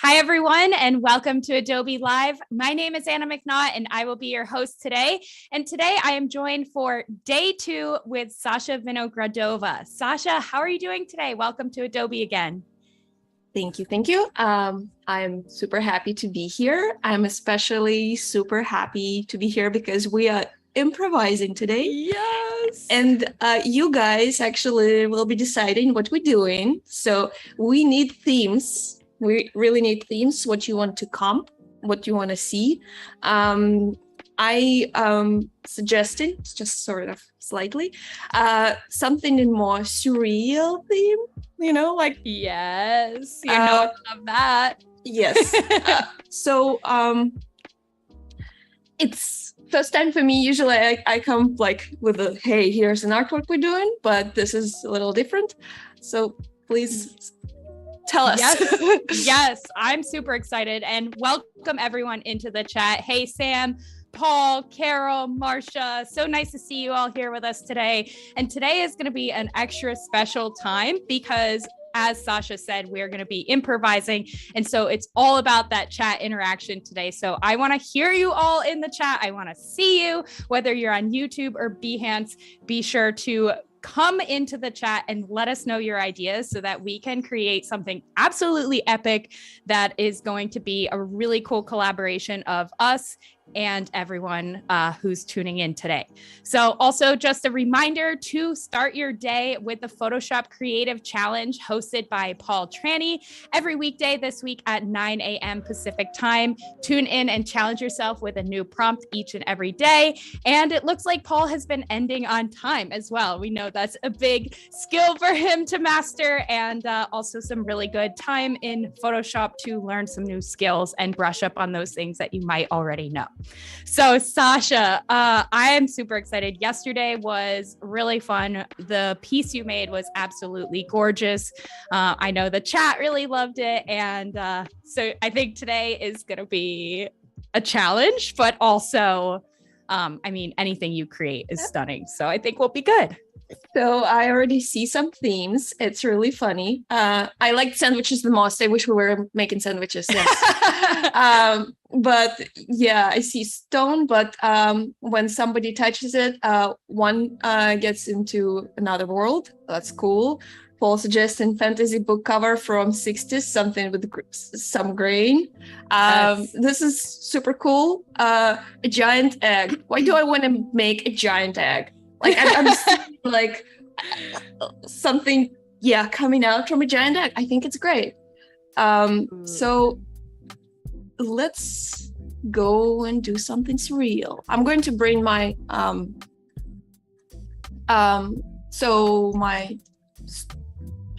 Hi, everyone, and welcome to Adobe Live. My name is Anna McNaught, and I will be your host today. And today I am joined for day 2 with Sasha Vinogradova. Sasha, how are you doing today? Welcome to Adobe again. Thank you. Thank you. I'm super happy to be here. I'm especially super happy to be here because we are improvising today. Yes. And you guys actually will be deciding what we're doing. So we need themes. We really need themes, what you want to comp, what you want to see. I suggested, just sort of slightly, something in more surreal theme, like... Yes, I love that. Yes. So it's first time for me. Usually I come like with a, hey, here's an artwork we're doing, but this is a little different. So please tell us. Yes, I'm super excited, and welcome everyone into the chat. Hey, Sam, Paul, Carol, Marcia, so nice to see you all here with us today. And today is going to be an extra special time because, as Sasha said, we're going to be improvising. And so it's all about that chat interaction today. So I want to hear you all in the chat. I want to see you, whether you're on YouTube or Behance. Be sure to come into the chat and let us know your ideas so that we can create something absolutely epic that is going to be a really cool collaboration of us and everyone who's tuning in today. So also just a reminder to start your day with the Photoshop Creative Challenge hosted by Paul Tranny every weekday this week at 9 a.m. Pacific time. Tune in and challenge yourself with a new prompt each and every day. And it looks like Paul has been ending on time as well. We know that's a big skill for him to master, and also some really good time in Photoshop to learn some new skills and brush up on those things that you might already know. So Sasha, I am super excited. Yesterday was really fun. The piece you made was absolutely gorgeous. I know the chat really loved it. And so I think today is going to be a challenge, but also, anything you create is stunning. So I think we'll be good. So I already see some themes. It's really funny. I like sandwiches the most. I wish we were making sandwiches. Yes. But yeah, I see stone. But when somebody touches it, one gets into another world. That's cool. Paul suggesting fantasy book cover from 60s, something with some grain. Yes. This is super cool. A giant egg. Why do I want to make a giant egg? Like I'm seeing like something, coming out from a giant egg. I think it's great. So let's go and do something surreal. I'm going to bring my my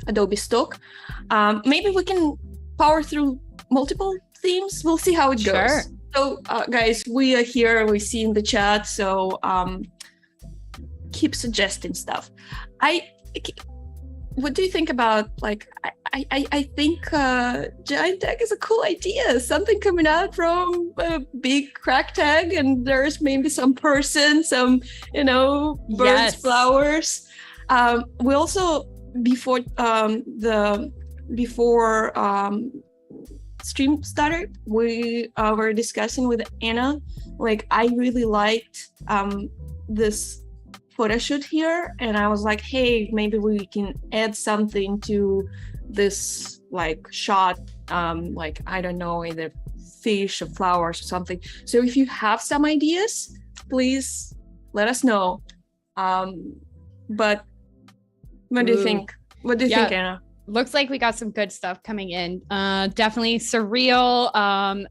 Adobe Stock. Maybe we can power through multiple themes. We'll see how it goes. Sure. So guys, we are here. We see in the chat. So keep suggesting stuff. What do you think about, like, I think giant egg is a cool idea. Something coming out from a big cracked egg, and there's maybe some person, some birds, Yes. flowers. We also before stream started, we were discussing with Anna, like, I really liked this photo shoot here, and I was like, hey, maybe we can add something to this like shot, like, I don't know, either fish or flowers or something. So if you have some ideas, please let us know. But what do you think? What do you think, Anna? Looks like we got some good stuff coming in. Definitely surreal,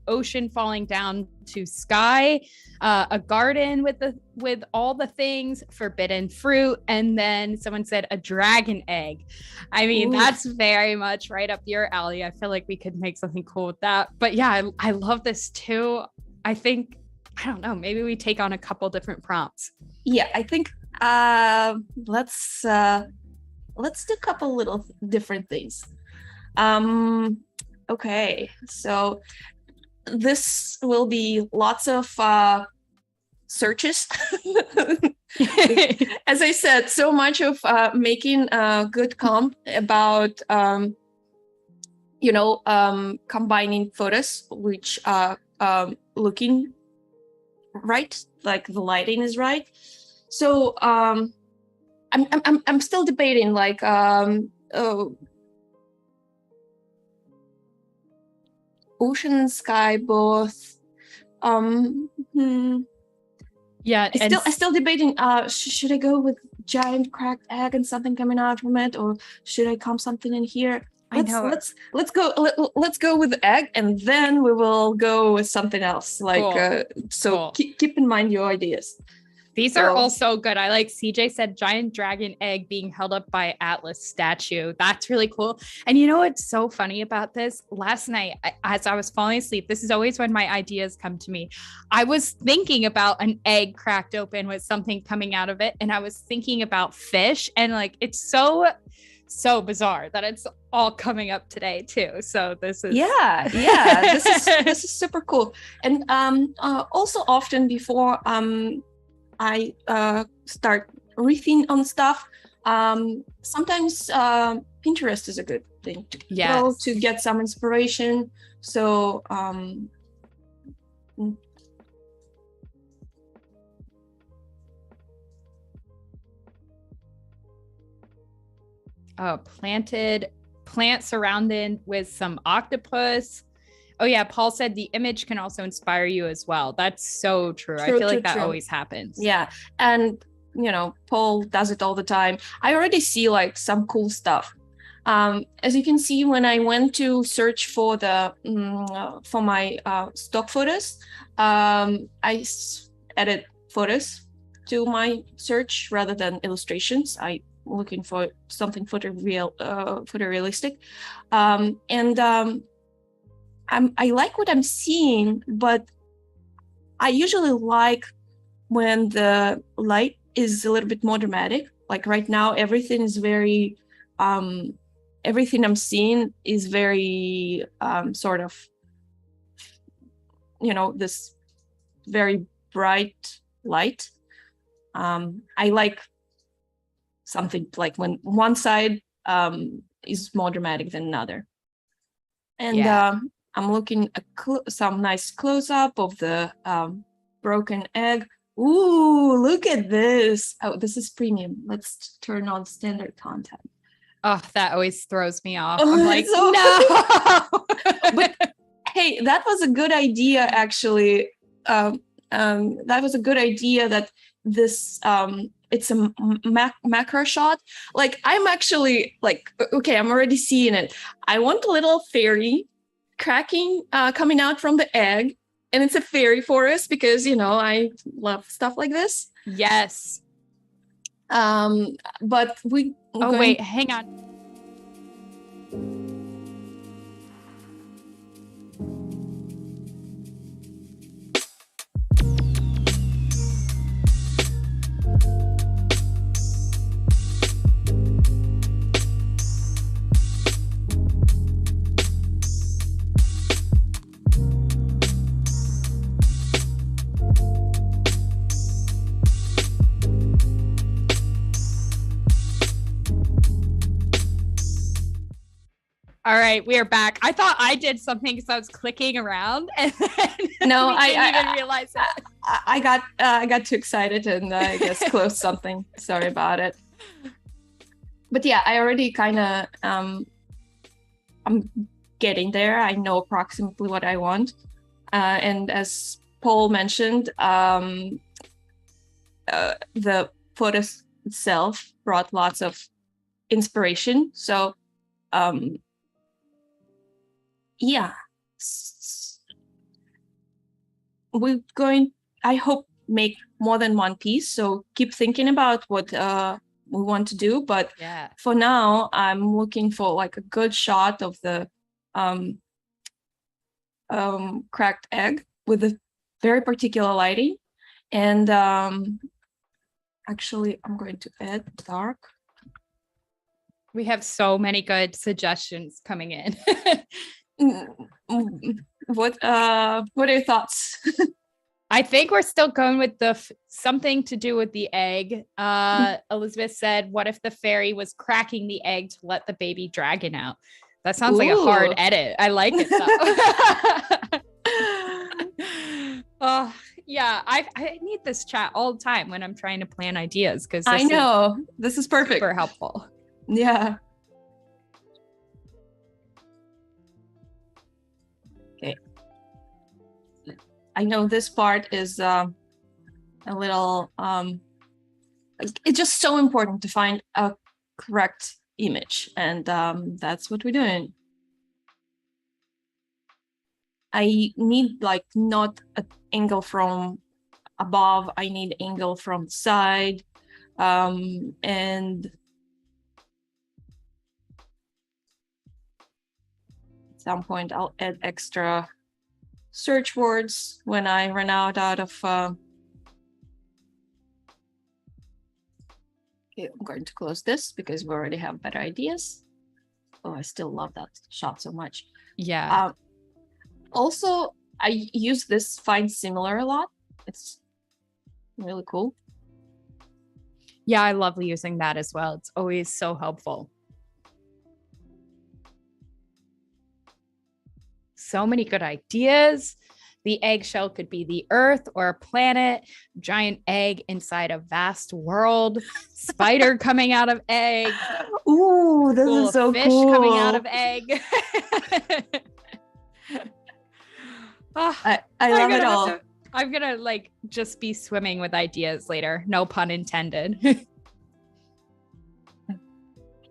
ocean falling down to sky, a garden with all the things, forbidden fruit, and then someone said a dragon egg. I mean, that's very much right up your alley. I feel like we could make something cool with that. But yeah, I love this too. I think, I don't know, maybe we take on a couple different prompts. Yeah, I think let's do a couple little different things. Okay, so this will be lots of searches. As I said, so much of making a good comp about combining photos which are looking right, like the lighting is right. So I'm still debating, like ocean and sky both. Yeah, I still debating. Should I go with giant cracked egg and something coming out from it, or should I comp something in here? Let's go with the egg, and then we will go with something else. Like Cool. Keep in mind your ideas. These are all so good. I like CJ said giant dragon egg being held up by Atlas statue. That's really cool. And you know what's so funny about this? Last night, as I was falling asleep, this is always when my ideas come to me. I was thinking about an egg cracked open with something coming out of it. And I was thinking about fish. And like, it's so bizarre that it's all coming up today too. So this is this is super cool. And also often before I start riffing on stuff, sometimes Pinterest is a good thing to go to get some inspiration. So plant surrounded with some octopus. Oh yeah, Paul said the image can also inspire you as well. That's so true. I feel like that always happens. Yeah, and Paul does it all the time. I already see like some cool stuff. As you can see, when I went to search for my stock photos, I added photos to my search rather than illustrations. I looking for something photorealistic, and I like what I'm seeing, but I usually like when the light is a little bit more dramatic. Like right now, everything is very, everything I'm seeing is very sort of, this very bright light. I like something like when one side is more dramatic than another. And I'm looking at some nice close-up of the broken egg. Ooh, look at this. Oh, this is premium. Let's turn on standard content. Oh, that always throws me off. I'm like, no. But hey, that was a good idea, actually. That was a good idea that this it's a macro shot. Like, I'm actually like, okay, I'm already seeing it. I want a little fairy cracking coming out from the egg, and it's a fairy forest because I love stuff like this. Yes. But wait, hang on. All right, we are back. I thought I did something because I was clicking around, and then no, I didn't even realize it. I got too excited and I guess closed something. Sorry about it. But yeah, I already kind of I'm getting there. I know approximately what I want, and as Paul mentioned, the photos itself brought lots of inspiration. So. Yeah, we're going, I hope, make more than one piece. So keep thinking about what we want to do. But for now, I'm looking for like a good shot of the cracked egg with a very particular lighting. And actually, I'm going to add dark. We have so many good suggestions coming in. What are your thoughts? I think we're still going with the something to do with the egg. Elizabeth said, what if the fairy was cracking the egg to let the baby dragon out? That sounds like a hard edit. I like it though. Oh, yeah. I need this chat all the time when I'm trying to plan ideas because I know this is perfect. Super helpful. Yeah. Okay. I know this part is a little it's just so important to find a correct image, and that's what we're doing. I need like not an angle from above, I need angle from the side, and at some point I'll add extra search words when I run out of okay, I'm going to close this because we already have better ideas. Oh, I still love that shot so much. Yeah. Also, I use this find similar a lot. It's really cool. Yeah, I love using that as well. It's always so helpful. So many good ideas. The eggshell could be the earth or a planet, giant egg inside a vast world, spider coming out of egg. Ooh, this is so fish cool. Coming out of egg. Oh, I love it all. I'm gonna like just be swimming with ideas later. No pun intended.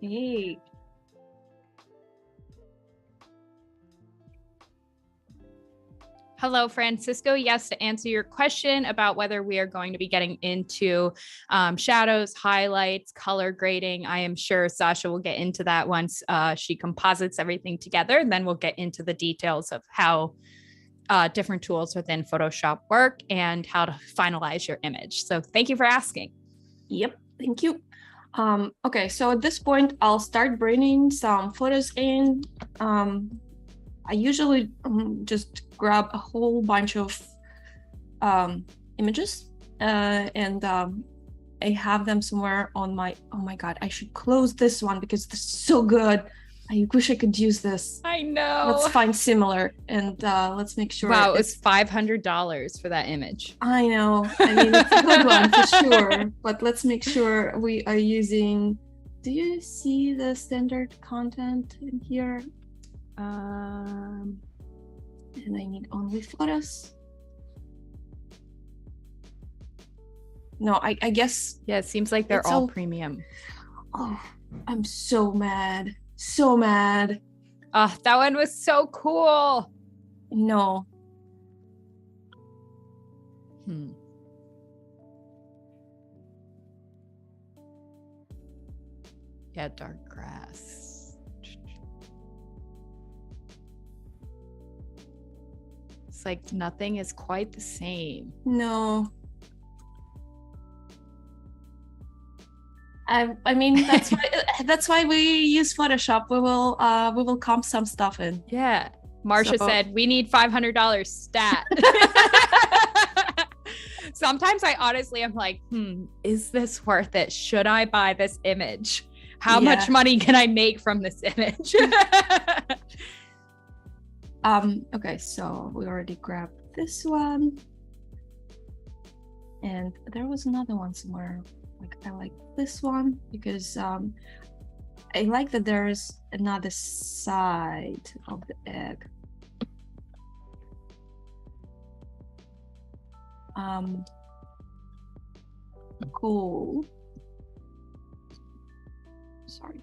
Okay. Hello, Francisco. Yes, to answer your question about whether we are going to be getting into shadows, highlights, color grading, I am sure Sasha will get into that once she composites everything together. Then we'll get into the details of how different tools within Photoshop work and how to finalize your image. So thank you for asking. Yep, thank you. Okay, so at this point, I'll start bringing some photos in. I usually just grab a whole bunch of images and I have them somewhere on my, oh my God, I should close this one because this is so good. I wish I could use this. I know. Let's find similar and let's make sure. Wow, it was $500 for that image. I know. I mean, it's a good one for sure, but let's make sure we are using, do you see the standard content in here? And I need only photos. No, I guess. Yeah, it seems like they're all premium. Oh, I'm so mad. So mad. Oh, that one was so cool. No. Yeah, dark grass. It's like nothing is quite the same. No. I mean that's why we use Photoshop. We will comp some stuff in. Yeah. Marsha said we need $500 stat. Sometimes I honestly am like, is this worth it? Should I buy this image? How much money can I make from this image? Okay, so we already grabbed this one. And there was another one somewhere. Like I like this one because I like that there's another side of the egg. Cool. Sorry.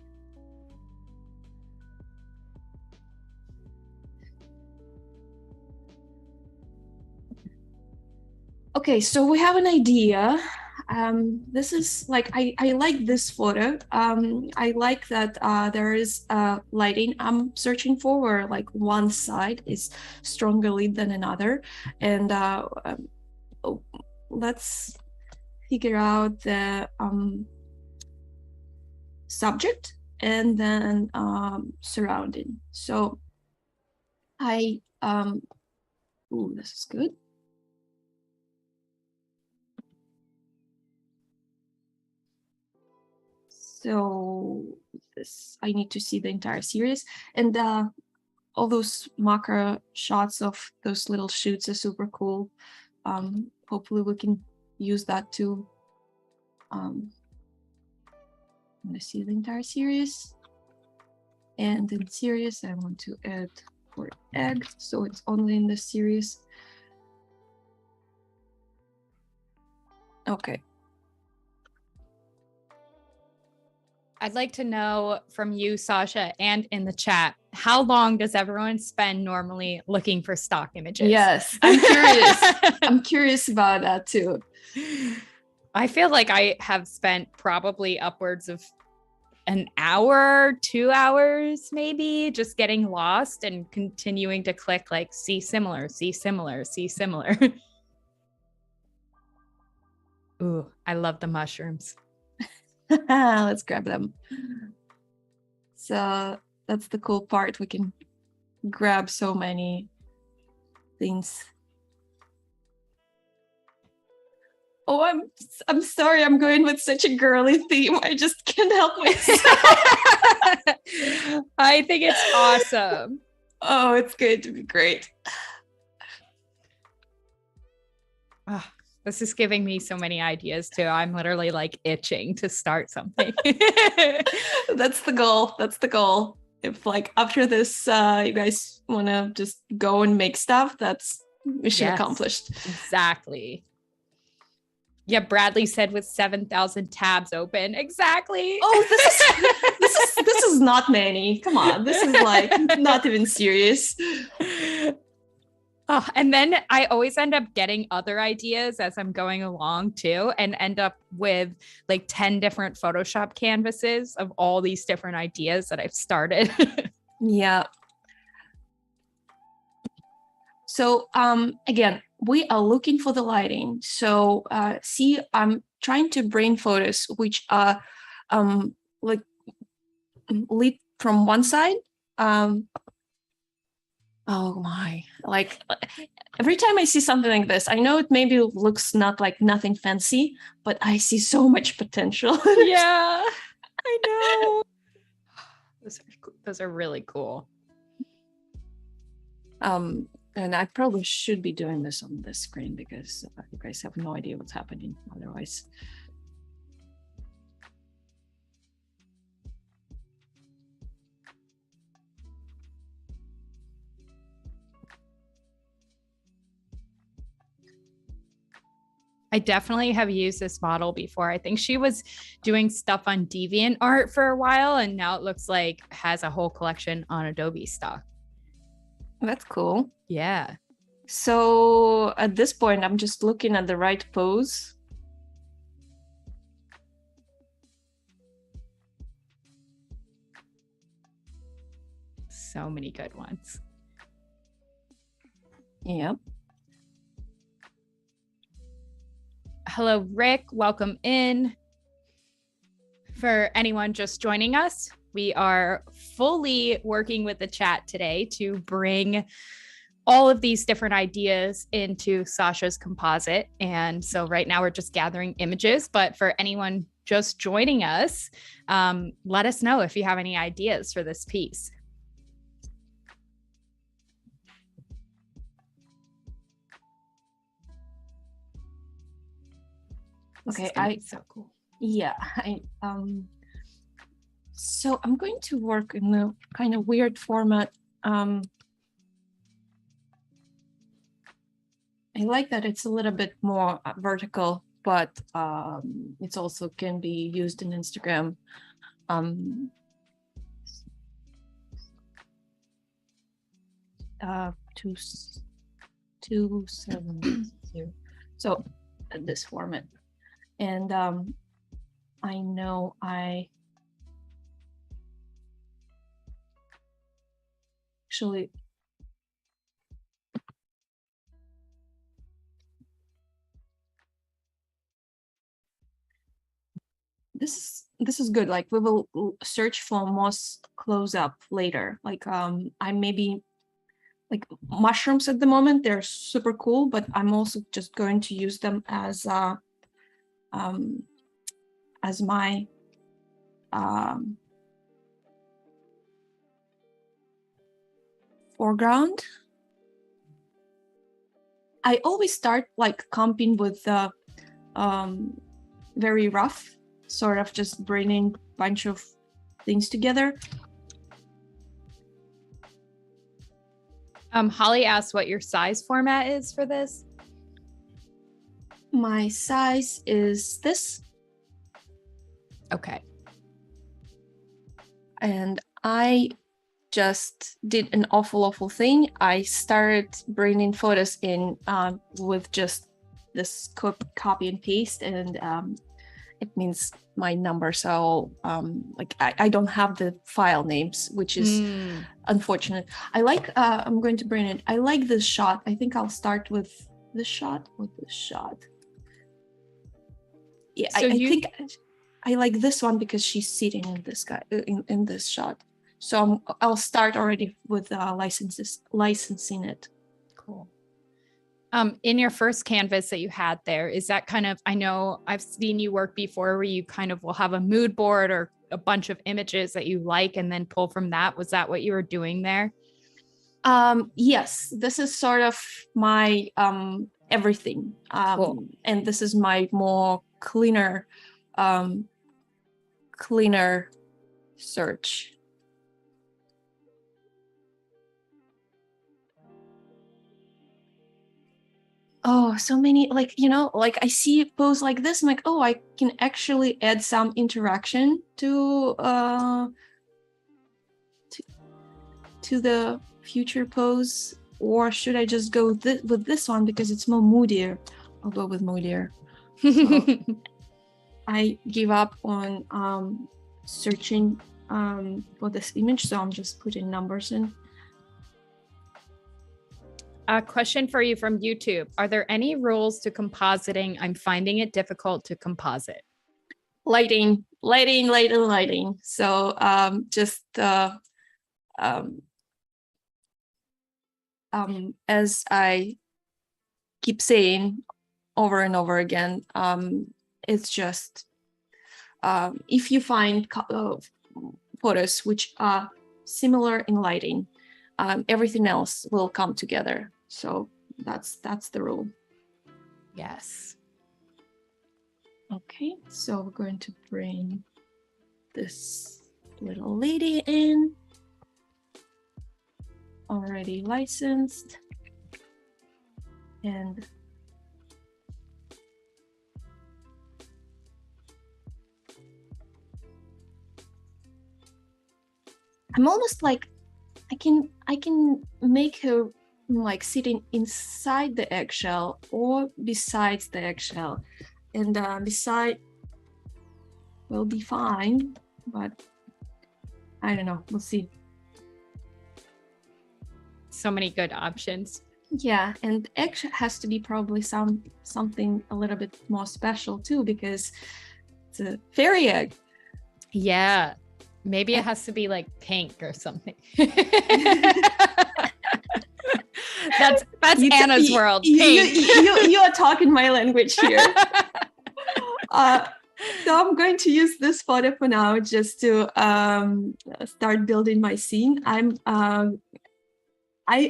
Okay, so we have an idea. This is like, I like this photo. I like that there is lighting I'm searching for where like one side is stronger lit than another. And let's figure out the subject and then surrounding. So I, ooh, this is good. So this. I need to see the entire series, and all those macro shots of those little shoots are super cool. Hopefully we can use that too. I'm gonna see the entire series, and in series I want to add for egg, so it's only in the series. Okay. I'd like to know from you, Sasha, and in the chat, how long does everyone spend normally looking for stock images? Yes, I'm curious. I'm curious about that too. I feel like I have spent probably upwards of an hour, 2 hours, maybe, just getting lost and continuing to click like see similar, see similar, see similar. Ooh, I love the mushrooms. Let's grab them. So that's the cool part. We can grab so many things. Oh, I'm sorry. I'm going with such a girly theme. I just can't help myself. I think it's awesome. Oh, it's going to be great. Oh, this is giving me so many ideas too. I'm literally like itching to start something. That's the goal. That's the goal. If like after this, you guys want to just go and make stuff, that's mission accomplished. Exactly. Yeah, Bradley said with 7,000 tabs open. Exactly. Oh, this is not many. Come on, this is like not even serious. Oh, and then I always end up getting other ideas as I'm going along too, and end up with like 10 different Photoshop canvases of all these different ideas that I've started. Yeah. So again, we are looking for the lighting. So see, I'm trying to bring photos which are like lit from one side. Oh my, like every time I see something like this, I know it maybe looks not like nothing fancy, but I see so much potential. Yeah, I know. Those are really cool. And I probably should be doing this on this screen because you guys have no idea what's happening otherwise. I definitely have used this model before. I think she was doing stuff on DeviantArt for a while, and now it looks like has a whole collection on Adobe Stock. That's cool. Yeah. So at this point, I'm just looking at the right pose. So many good ones. Yep. Hello, Rick. Welcome in. For anyone just joining us, we are fully working with the chat today to bring all of these different ideas into Sasha's composite. And so right now we're just gathering images, but for anyone just joining us, let us know if you have any ideas for this piece. Okay, so cool. Yeah, so I'm going to work in a kind of weird format. I like that it's a little bit more vertical, but it's also can be used in Instagram. 270. So this format. And I know I actually this is good. Like we will search for most close up later. Like I maybe like mushrooms at the moment, they're super cool, but I'm also just going to use them as my foreground. I always start like comping with the very rough, sort of just bringing a bunch of things together. Holly asked what your size format is for this. My size is this. Okay. And I just did an awful thing. I started bringing photos in with just this copy and paste, and it means my number. So like I don't have the file names, which is unfortunate. I like, I'm going to bring it. I like this shot. I think I'll start with this shot. Yeah, so I think I like this one because she's sitting in this guy in this shot. So I'll start already with licensing it. Cool. In your first canvas that you had there, is that kind of, I know I've seen you work before where you kind of will have a mood board or a bunch of images that you like and then pull from that. Was that what you were doing there? Yes, this is sort of my everything. Cool. And this is my more cleaner search. Oh, so many, like, you know, like I see a pose like this, I'm like, oh, I can actually add some interaction to the future pose, or should I just go with this one because it's more moodier? I'll go with moodier. So I give up on searching for this image, so I'm just putting numbers in. A question for you from YouTube. Are there any rules to compositing? I'm finding it difficult to composite. Lighting. So just as I keep saying over and over again, it's just if you find photos which are similar in lighting, everything else will come together. So that's the rule. Yes. Okay, so we're going to bring this little lady in. Already licensed. And I'm almost like I can make her like sitting inside the eggshell or besides the eggshell, and beside will be fine, but I don't know, we'll see. So many good options. Yeah, and egg has to be probably something a little bit more special too, because it's a fairy egg. Yeah, maybe it has to be like pink or something. That's Anna's world. Pink. You are talking my language here. So I'm going to use this photo for now, just to start building my scene.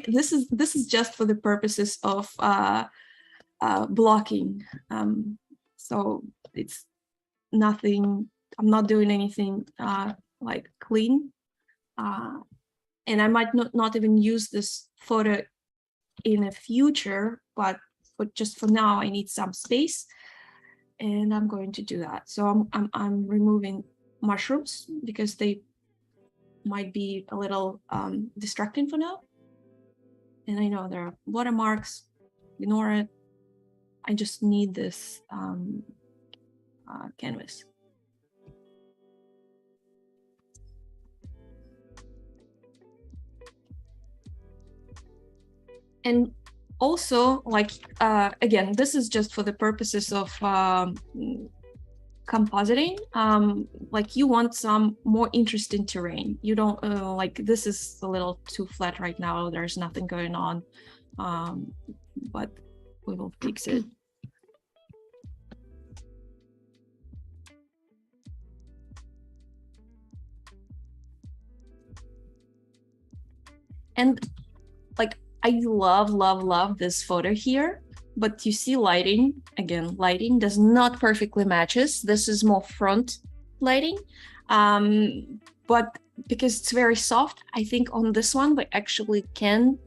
This is just for the purposes of blocking. So it's nothing. I'm not doing anything like clean, and I might not even use this photo in the future. But just for now, I need some space, and I'm going to do that. So I'm removing mushrooms because they might be a little distracting for now. And I know there are watermarks, ignore it. I just need this canvas. And also, like, again, this is just for the purposes of compositing. Like, you want some more interesting terrain. You don't like, this is a little too flat right now. There's nothing going on, but we will fix it. And I love this photo here, but you see lighting, again, lighting does not perfectly matches. This is more front lighting. But because it's very soft, I think on this one, we actually can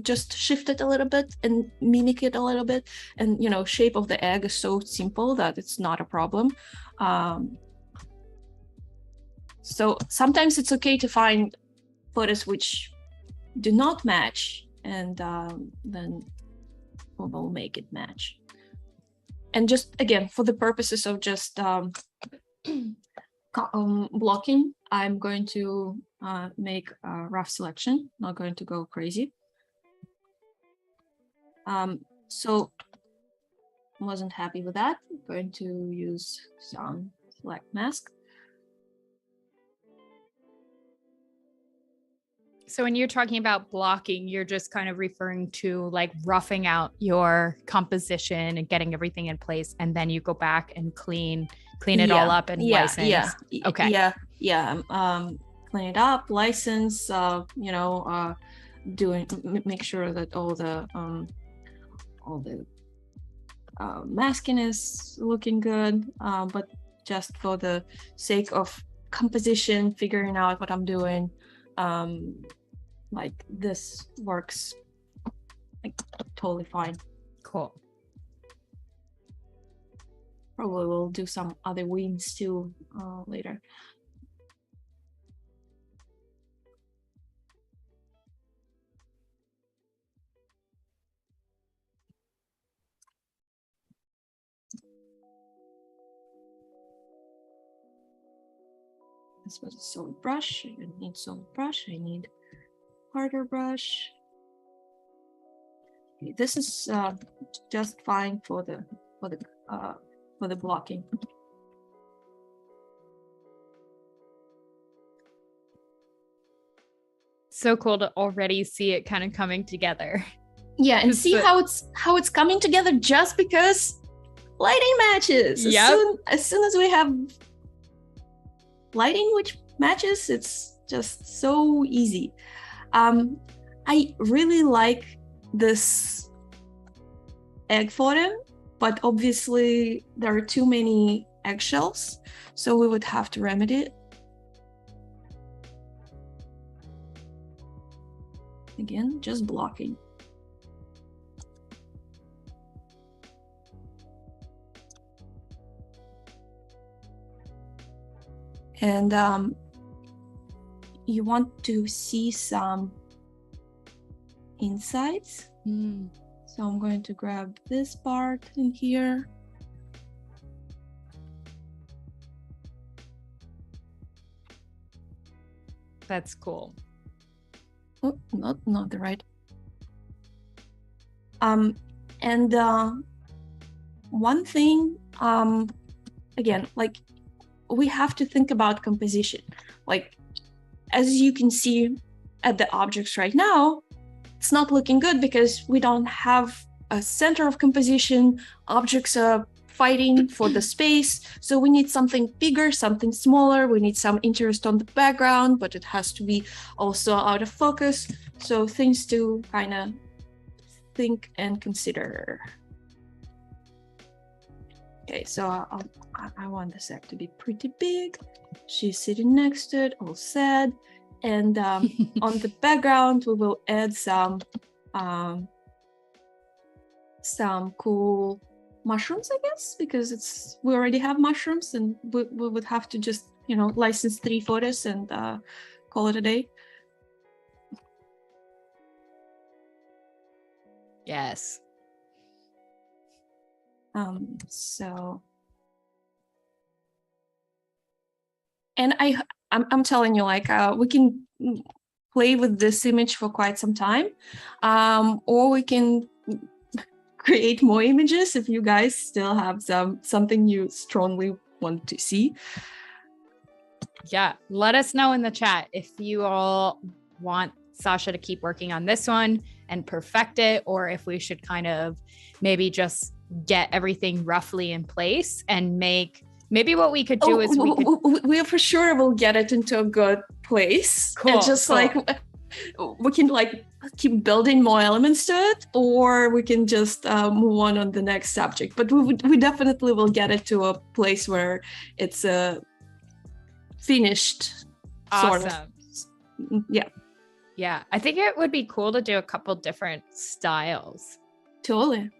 just shift it a little bit and mimic it a little bit. And, shape of the egg is so simple that it's not a problem. So sometimes it's okay to find photos which do not match, and then we will make it match. And just again, for the purposes of just blocking, I'm going to make a rough selection, not going to go crazy. So wasn't happy with that. I'm going to use some select mask. So when you're talking about blocking, you're just kind of referring to like roughing out your composition and getting everything in place, and then you go back and clean it all up and license. Okay. Clean it up, license, make sure that all the masking is looking good, but just for the sake of composition, figuring out what I'm doing, like this works like totally fine. Cool. Probably we'll do some other wings too later. This was a solid brush. I don't need solid brush. I need harder brush. Okay, this is just fine for the blocking. So cool to already see it kind of coming together. Yeah, and see how it's coming together just because lighting matches. As soon as we have lighting which matches, it's just so easy. I really like this egg photo, but obviously there are too many eggshells, so we would have to remedy it. Again, just blocking. And you want to see some insides. So I'm going to grab this part in here. That's cool. Oh, not the right. And one thing, again, like we have to think about composition. Like, as you can see at the objects right now, it's not looking good because we don't have a center of composition. Objects are fighting for the space. So we need something bigger, something smaller. We need some interest on the background, but it has to be also out of focus. So things to kind of think and consider. Okay, so I want this egg to be pretty big. She's sitting next to it, all sad. And on the background, we will add some cool mushrooms, I guess, because we already have mushrooms, and we would have to just license 3 photos and call it a day. Yes. So, and I'm telling you, like, we can play with this image for quite some time, or we can create more images if you guys still have something you strongly want to see. Yeah, let us know in the chat if you all want Sasha to keep working on this one and perfect it, or if we should kind of maybe just get everything roughly in place and maybe what we could do is we for sure will get it into a good place. Cool. And just cool. Like we can like keep building more elements to it, or we can just move on the next subject. But we definitely will get it to a place where it's a finished sort of. Yeah. Yeah, I think it would be cool to do a couple different styles. Totally.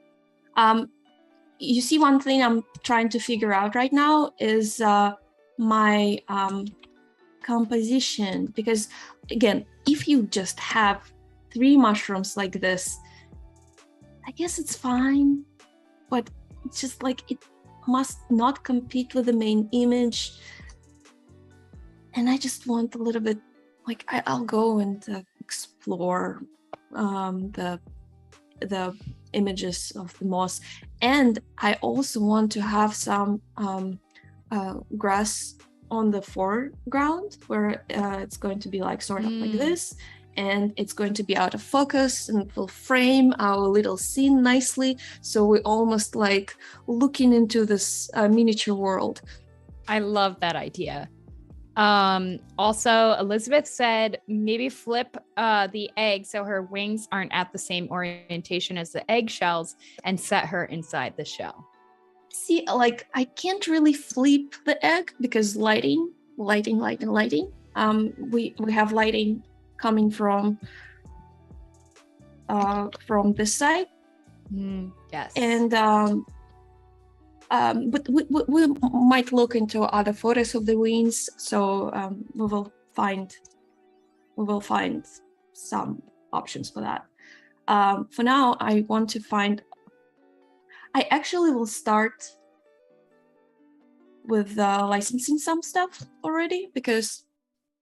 You see, one thing I'm trying to figure out right now is my composition, because again, if you just have 3 mushrooms like this, I guess it's fine, but it's just like it must not compete with the main image. And I just want a little bit, like I'll go and explore the images of the moss, and I also want to have some grass on the foreground where it's going to be like sort of like this, and it's going to be out of focus, and it will frame our little scene nicely, so we're almost like looking into this miniature world. I love that idea. Also, Elizabeth said maybe flip the egg so her wings aren't at the same orientation as the eggshells, and set her inside the shell. See, like I can't really flip the egg because lighting. We have lighting coming from this side. Yes. And but we might look into other photos of the wings, so we will find some options for that. For now, I want to find. I actually will start with licensing some stuff already, because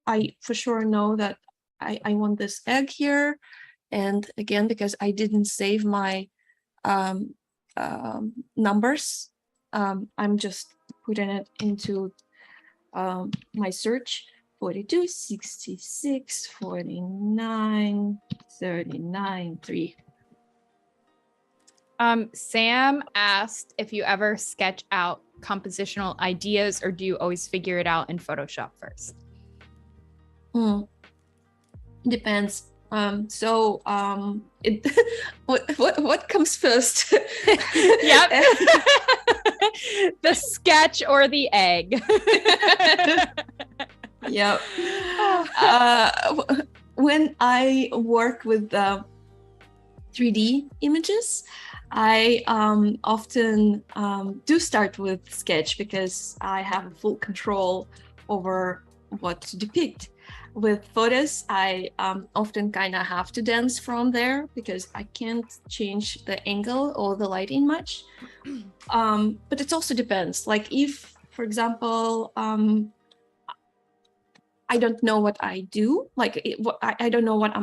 I for sure know that I want this egg here, and again, because I didn't save my numbers. I'm just putting it into my search. 42, 66, 49, 39, 3. Sam asked if you ever sketch out compositional ideas, or do you always figure it out in Photoshop first? Depends. What comes first? Yep. The sketch or the egg? Yep. When I work with 3D images, I often do start with sketch, because I have full control over what to depict. With photos, I often kind of have to dance from there, because I can't change the angle or the lighting much. But it also depends. Like if, for example, I don't know what I do, like I don't know what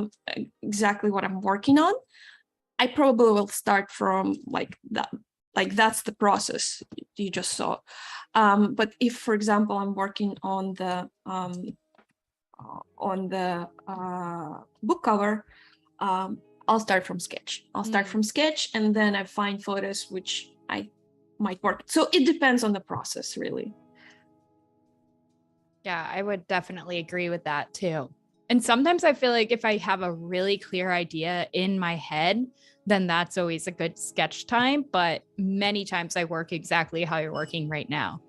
exactly what I'm working on, I probably will start from like that. Like that's the process you just saw. But if, for example, I'm working on the book cover, I'll start from sketch. And then I find photos which I might work. So it depends on the process, really. Yeah, I would definitely agree with that too. And sometimes I feel like if I have a really clear idea in my head, then that's always a good sketch time. But many times I work exactly how you're working right now.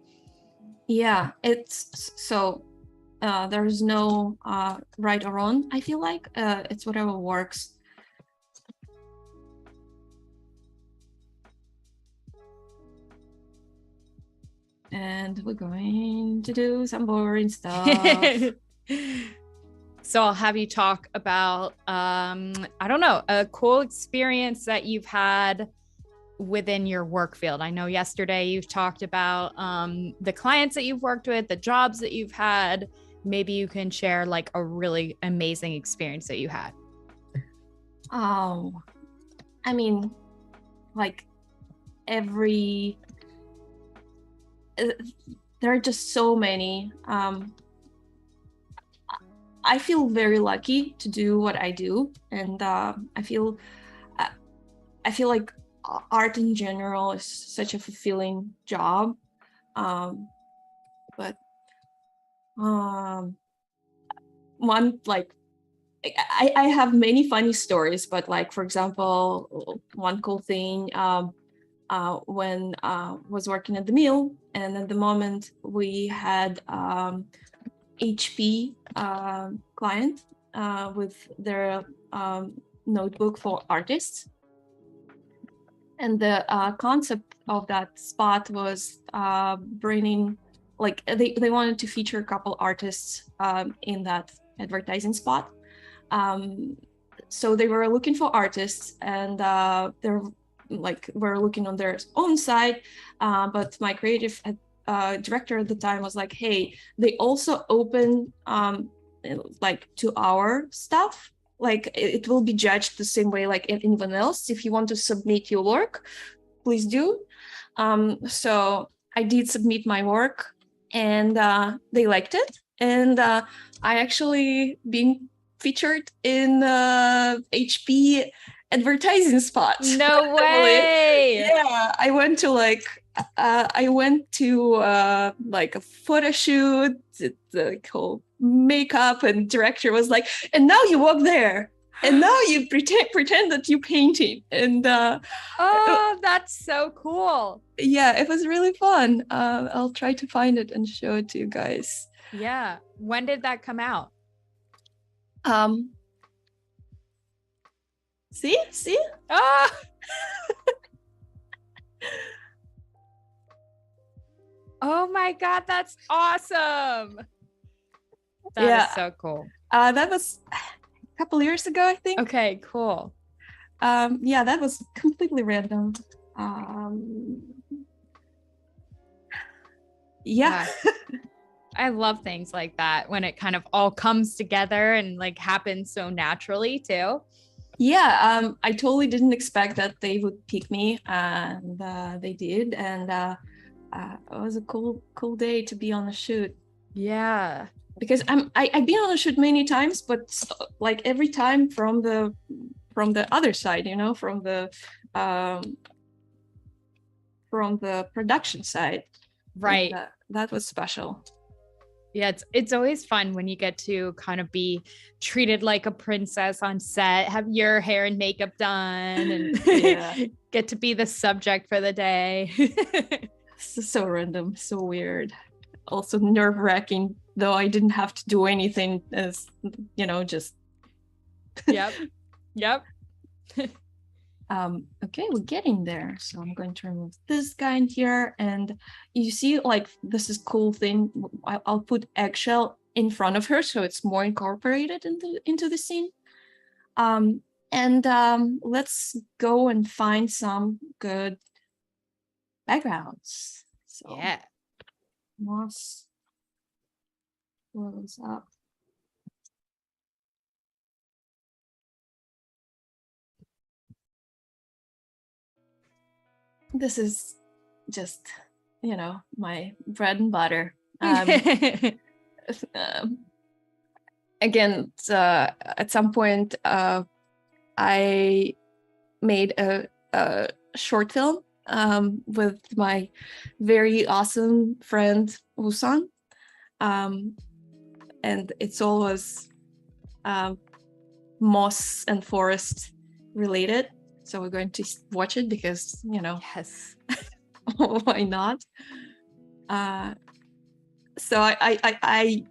Yeah, it's so there's no right or wrong, I feel like. It's whatever works. And we're going to do some boring stuff. So I'll have you talk about, I don't know, a cool experience that you've had within your work field. I know yesterday you've talked about the clients that you've worked with, the jobs that you've had. Maybe you can share like a really amazing experience that you had. Oh, I mean, like there are just so many. I feel very lucky to do what I do, and I feel like art in general is such a fulfilling job. But one like I have many funny stories, but like, for example, one cool thing, when was working at the mill, and at the moment we had HP client with their notebook for artists. And the concept of that spot was bringing, like, they wanted to feature a couple artists in that advertising spot. So they were looking for artists, and they're like, we're looking on their own side. But my creative director at the time was like, hey, they also open like to our stuff. Like, it will be judged the same way like anyone else. If you want to submit your work, please do. So I did submit my work, and they liked it. And I actually being featured in HP advertising spots. No way. Yeah, I went to like like a photo shoot. The whole makeup and director was like, and now you walk there, and now you pretend that you're painting. And oh, that's so cool. Yeah, it was really fun. I'll try to find it and show it to you guys. Yeah. When did that come out? See? Ah. Oh my God, that's awesome. That is so cool. That was a couple years ago, I think. Okay, cool. Yeah, that was completely random. Yeah. I love things like that when it kind of all comes together and like happens so naturally too. Yeah, I totally didn't expect that they would pick me, and they did. And it was a cool day to be on a shoot. Yeah, because I've been on a shoot many times, but like every time from the other side, you know, from the production side. Right. That was special. Yeah, it's always fun when you get to kind of be treated like a princess on set, have your hair and makeup done, and get to be the subject for the day. So random, so weird. Also nerve-wracking, though I didn't have to do anything, as you know, just Yep. Okay, we're getting there. So I'm going to remove this guy in here, and you see, like, this is cool thing. I'll put eggshell in front of her, so it's more incorporated into the scene. Let's go and find some good backgrounds. So yeah, moss close up. This is just, you know, my bread and butter. Again, at some point, I made a short film with my very awesome friend Usan, and it's always moss and forest related. So we're going to watch it because, you know, yes, why not? So I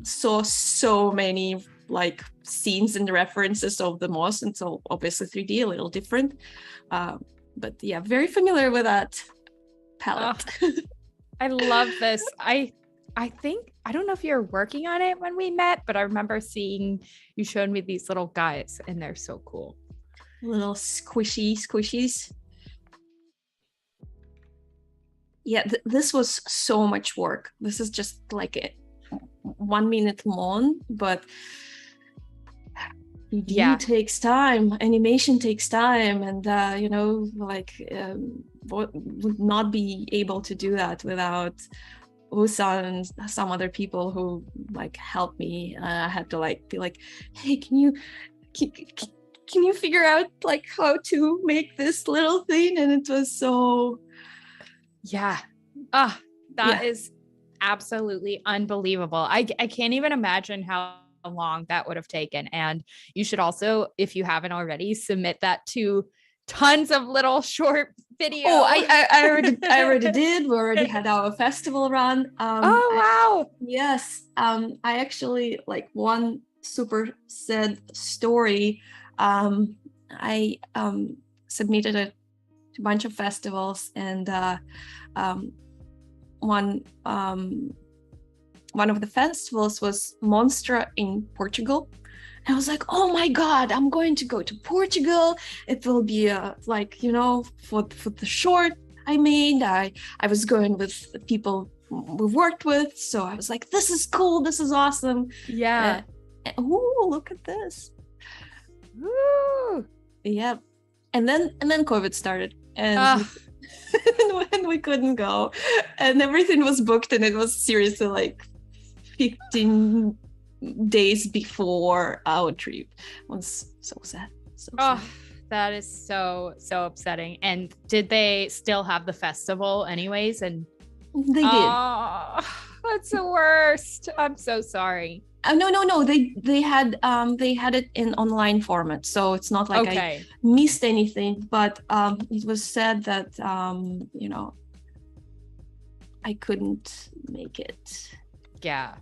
saw so many like scenes and references of the moss, and so obviously 3D a little different, but yeah, very familiar with that palette. Oh, I love this. I think, I don't know if you're working on it when we met, but I remember seeing you showed me these little guys, and they're so cool. Little squishies. Yeah, this was so much work. This is just like a 1 minute long, but it takes time. Animation takes time, and you know, like would not be able to do that without Usan and some other people who like helped me. I had to like be like, hey, can you figure out like how to make this little thing? And it was so that is absolutely unbelievable. I can't even imagine how long that would have taken. And you should also, if you haven't already, submit that to tons of little short videos. Oh, I already did. We already had our festival run. Wow. Yes. I actually, like, one super sad story. I submitted it to a bunch of festivals, and one of the festivals was Monstra in Portugal. And I was like, oh my God, I'm going to go to Portugal. It will be like, you know, for the short I made. I was going with the people we worked with. So I was like, this is cool. This is awesome. Yeah. Oh, look at this. Woo. Yeah. And then COVID started, and and we couldn't go, and everything was booked, and it was seriously like 15 days before our trip. It was so sad. Sad. That is so upsetting. And did they still have the festival anyways? And they did. Oh, that's the worst. I'm so sorry. No. They had it in online format, so it's not like I missed anything. But it was said that you know, I couldn't make it. Yeah.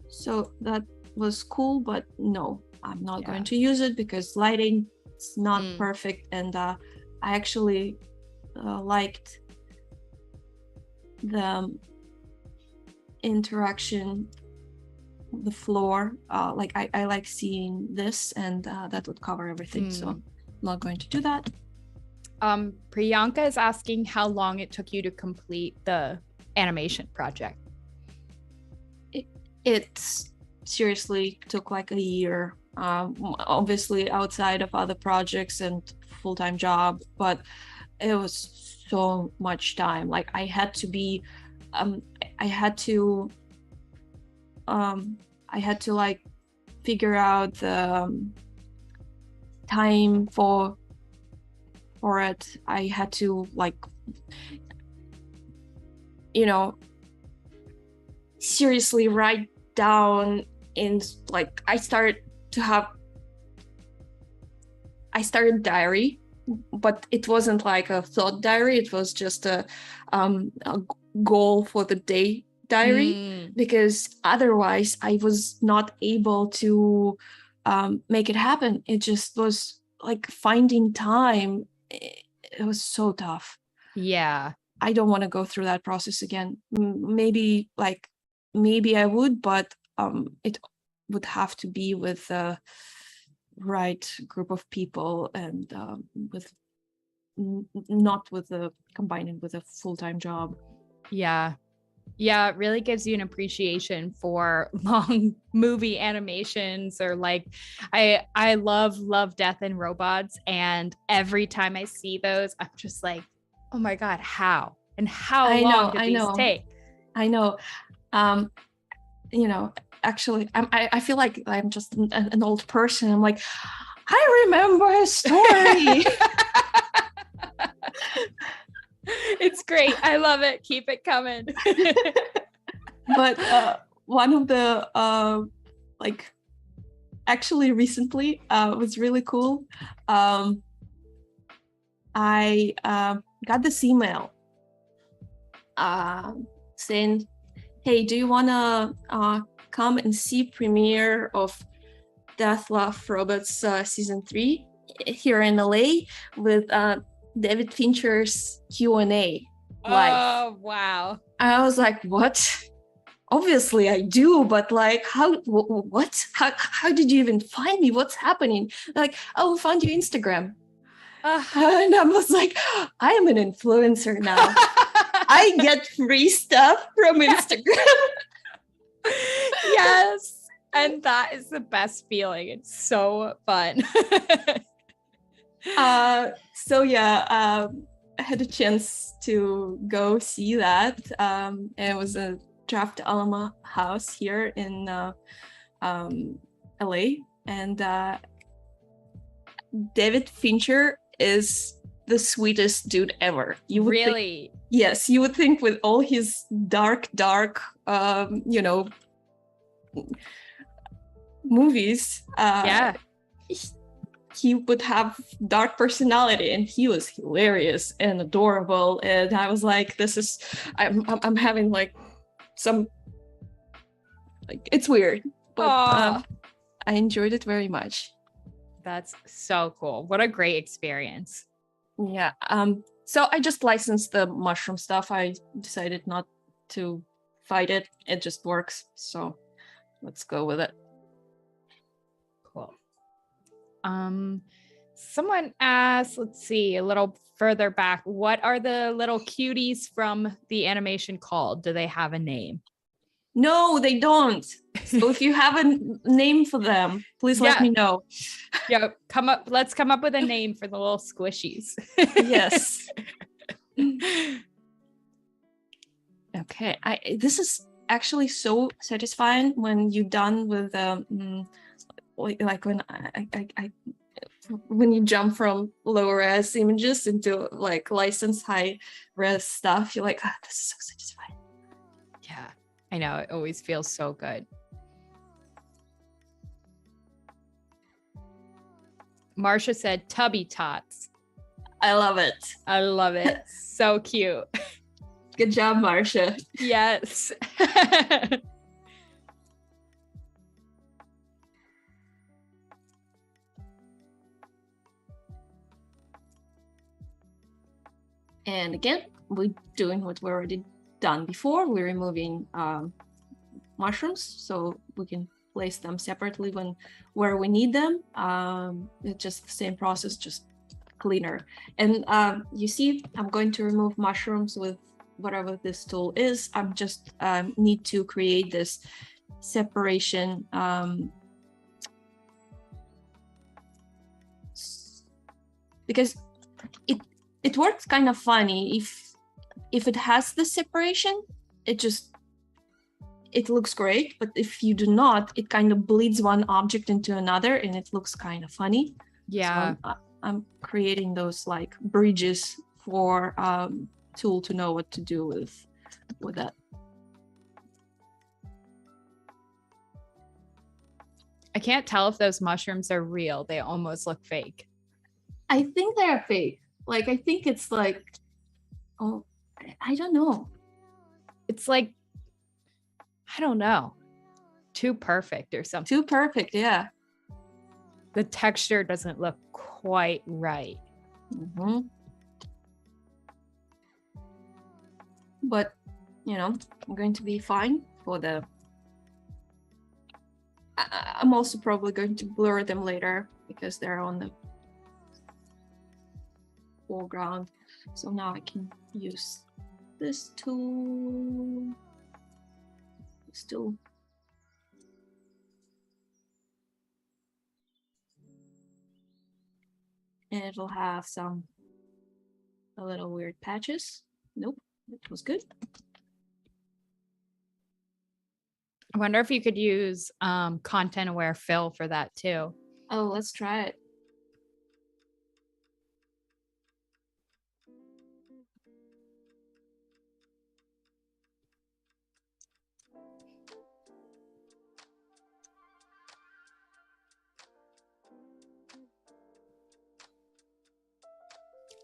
So that was cool, but no, I'm not going to use it because lighting is not perfect, and I actually liked the interaction, the floor. Like I like seeing this, and that would cover everything. So I'm not going to do that. Priyanka is asking how long it took you to complete the animation project. It seriously took like a year. Obviously outside of other projects and full-time job, but it was so much time. Like I had to like figure out the time for it. I had to, like, you know, seriously write down in, like, I started diary, but it wasn't like a thought diary. It was just a goal for the day diary, because otherwise I was not able to make it happen. It just was like finding time. It was so tough. Yeah. I don't want to go through that process again. Maybe I would, but it would have to be with the right group of people, and not with combining with a full-time job. Yeah, it really gives you an appreciation for long movie animations, or like I love Death and Robots, and every time I see those, I'm just like, oh my God, how long did these take? I know. You know, actually, I feel like I'm just an old person. I'm like, I remember a story. It's great. I love it. Keep it coming. But one of the like, actually recently was really cool. I got this email saying, hey, do you want to come and see premiere of Death, Love, Robots season 3 here in LA with David Fincher's Q&A live? Oh, wow. I was like, what? Obviously I do, but like, what? How did you even find me? What's happening? Like, oh, we found your Instagram. And I was like, I am an influencer now. I get free stuff from Instagram. Yes. And that is the best feeling. It's so fun. So yeah, I had a chance to go see that. And it was a Draft Alma house here in LA. And David Fincher is the sweetest dude ever. You would really? Yes, you would think with all his dark, you know, movies, Yeah. he would have dark personality, and he was hilarious and adorable. And I was like, I'm having like some, like, it's weird, but Aw. I enjoyed it very much. That's so cool. What a great experience. Yeah. So I just licensed the mushroom stuff. I decided not to fight it. It just works. So let's go with it. Cool. Someone asked, let's see, a little further back, what are the little cuties from the animation called? Do they have a name? No, they don't. So if you have a name for them, please let me know. Yeah, let's come up with a name for the little squishies. Yes. Okay. This is actually so satisfying when you're done with like when you jump from low res images into like licensed high res stuff. You're like, this is so satisfying. Yeah, I know. It always feels so good. Marsha said tubby tots. I love it. I love it. So cute. Good job, Marsha. Yes. And again, we're doing what we already done before. We're removing mushrooms so we can place them separately where we need them. It's just the same process, just cleaner. And you see, I'm going to remove mushrooms with whatever this tool is. I'm just need to create this separation because it works kind of funny if it has the separation. It looks great, but if you do not, it kind of bleeds one object into another and it looks kind of funny. Yeah. So I'm creating those like bridges for tool to know what to do with that. I can't tell if those mushrooms are real. They almost look fake. I think they're fake. Like, I think it's like, oh, I don't know. It's like, I don't know, too perfect or something. Too perfect, yeah. The texture doesn't look quite right. Mm-hmm. But, I'm going to be fine for the... I'm also probably going to blur them later because they're on the foreground. So now I can use this tool. And it'll have a little weird patches. Nope, it was good. I wonder if you could use content aware fill for that too. Oh, let's try it.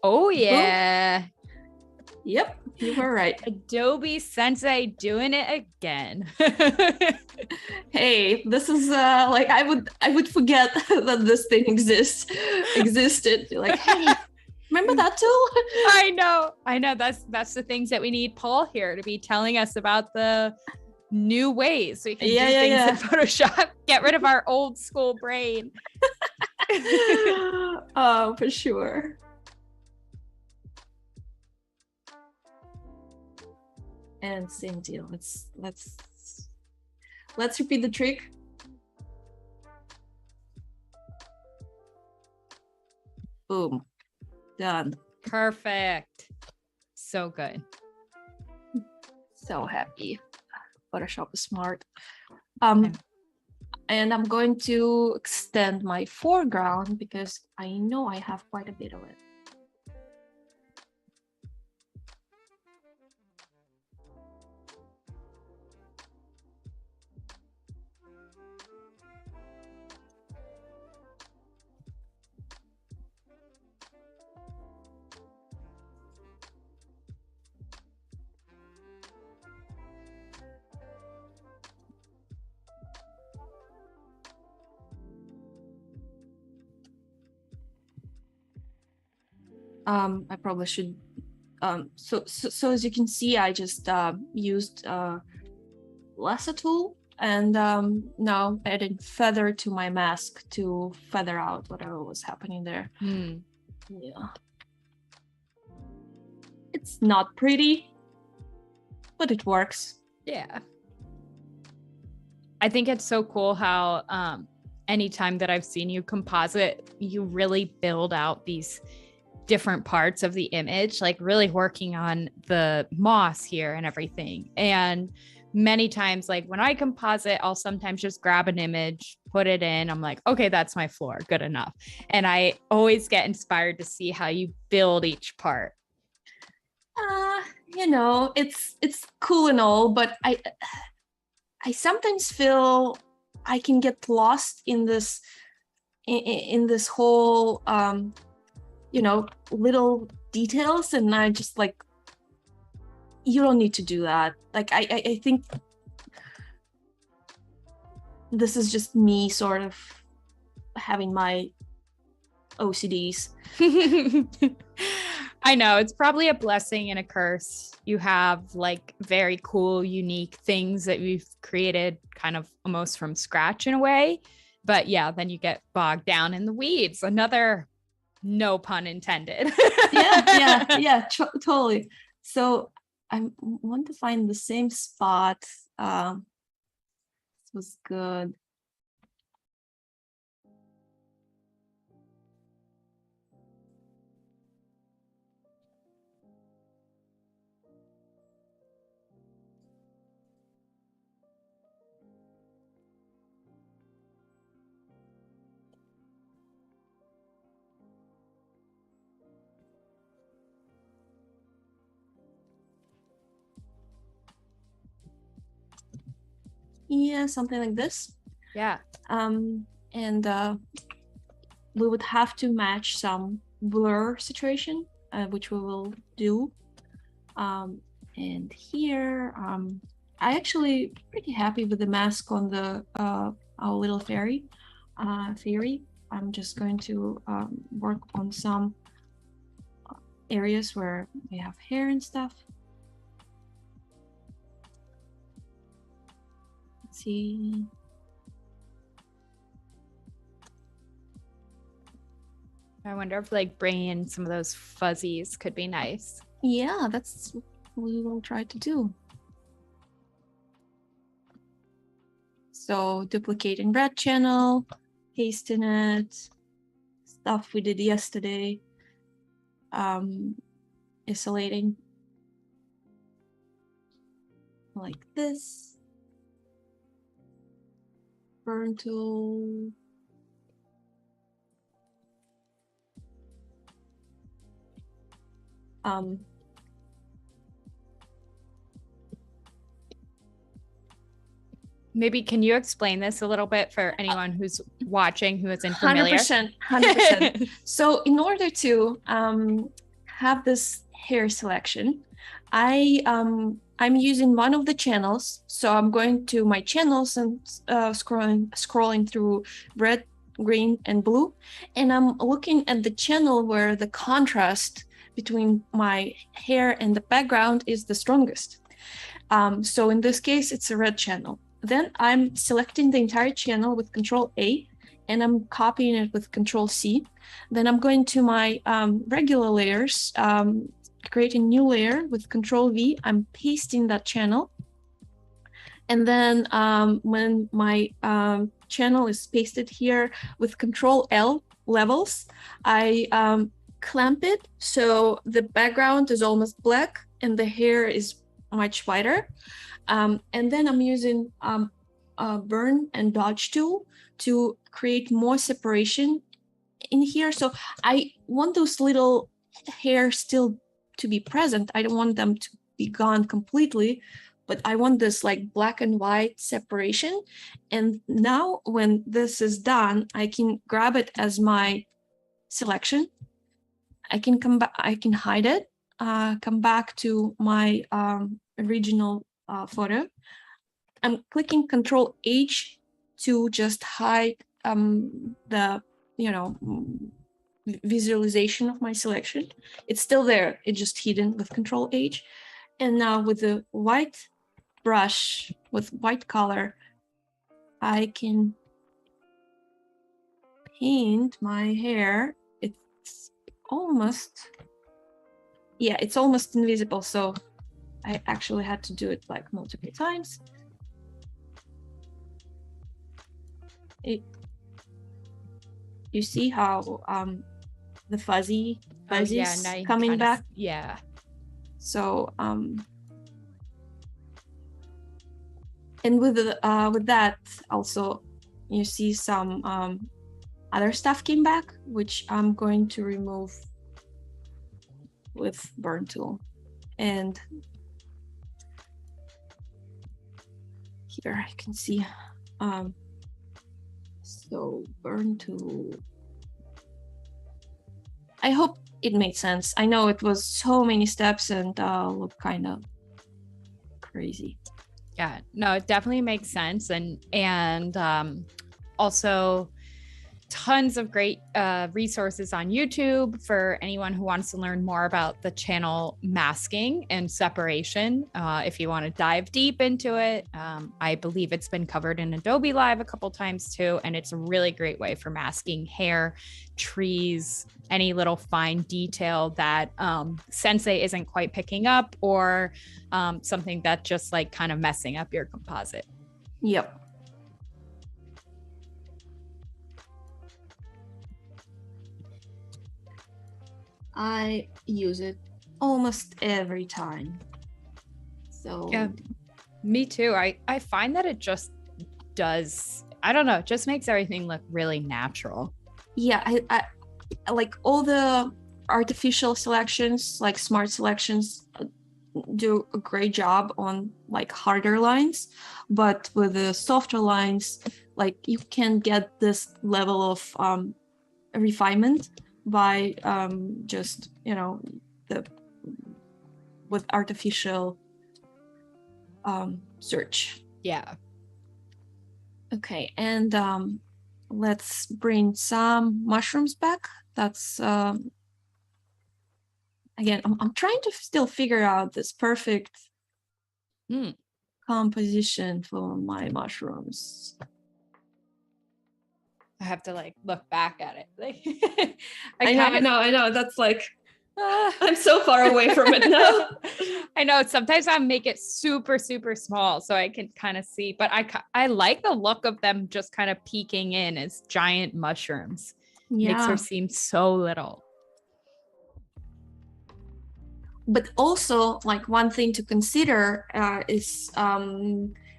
Oh yeah. Boom. Yep, you were right. Adobe Sensei doing it again. Hey, this is like I would forget that this thing existed. Like, hey, remember that tool? I know. That's the things that we need Paul here to be telling us about the new ways so we can do things in Photoshop. Get rid of our old school brain. Oh, for sure. And same deal. Let's repeat the trick. Boom. Done. Perfect. So good. So happy. Photoshop is smart. And I'm going to extend my foreground because I know I have quite a bit of it. I probably should. So as you can see, I just used lasso tool, and now adding feather to my mask to feather out whatever was happening there. Yeah, it's not pretty, but it works. Yeah. I think it's so cool how anytime that I've seen you composite, you really build out these different parts of the image, like really working on the moss here and everything. And many times, like when I composite, I'll sometimes just grab an image, put it in. I'm like, okay, that's my floor. Good enough. And I always get inspired to see how you build each part. It's cool and all, but I sometimes feel I can get lost in this whole little details, and I just like, you don't need to do that. Like I think this is just me sort of having my OCDs. I know it's probably a blessing and a curse. You have like very cool, unique things that you've created kind of almost from scratch in a way. But yeah, then you get bogged down in the weeds. Another no pun intended. yeah, totally. So I want to find the same spot. This was good. Yeah, something like this. Yeah. And we would have to match some blur situation, which we will do. And here, I actually pretty happy with the mask on the our little fairy. I'm just going to work on some areas where we have hair and stuff. Let's see. I wonder if like bringing in some of those fuzzies could be nice. Yeah, that's what we will try to do. So duplicating red channel, pasting it, stuff we did yesterday, isolating like this, burn tool, Maybe can you explain this a little bit for anyone who's watching who isn't familiar? 100%. So in order to have this hair selection, I'm using one of the channels. So I'm going to my channels and scrolling through red, green, and blue, and I'm looking at the channel where the contrast between my hair and the background is the strongest. So in this case, it's a red channel. Then I'm selecting the entire channel with Control A, and I'm copying it with Control C. Then I'm going to my regular layers, create a new layer with Control V. I'm pasting that channel. And then when my channel is pasted here with Control L levels, I clamp it so the background is almost black and the hair is much whiter. And then I'm using burn and dodge tool to create more separation in here. So I want those little hairs still to be present. I don't want them to be gone completely, but I want this like black and white separation. And now when this is done, I can grab it as my selection. I can come back, I can hide it, come back to my original photo. I'm clicking Control H to just hide the visualization of my selection. It's still there. It's just hidden with Control H. And now with the white brush, with white color, I can paint my hair. It's almost invisible. So I actually had to do it like multiple times. You see how the fuzzies coming back? Yeah. So and with that also you see some other stuff came back, which I'm going to remove with burn tool. And here I can see so burn tool. I hope it made sense. I know it was so many steps and looked kind of crazy. Yeah, no, it definitely makes sense. And also tons of great resources on YouTube for anyone who wants to learn more about the channel masking and separation. If you want to dive deep into it, I believe it's been covered in Adobe Live a couple times too. And it's a really great way for masking hair, trees, any little fine detail that Sensei isn't quite picking up, or something that just like kind of messing up your composite. Yep. I use it almost every time. So yeah, me too. I find that it just does, I don't know, it just makes everything look really natural. Yeah, I like all the artificial selections, like smart selections, do a great job on like harder lines, but with the softer lines, like you can get this level of refinement by just, you know, with artificial search. Yeah. Okay, and let's bring some mushrooms back. That's again, I'm trying to still figure out this perfect composition for my mushrooms. I have to like look back at it. Like, I know. That's like, I'm so far away from it now. I know. Sometimes I make it super, super small so I can kind of see, but I like the look of them just kind of peeking in as giant mushrooms. Yeah. Makes her seem so little. But also, like, one thing to consider is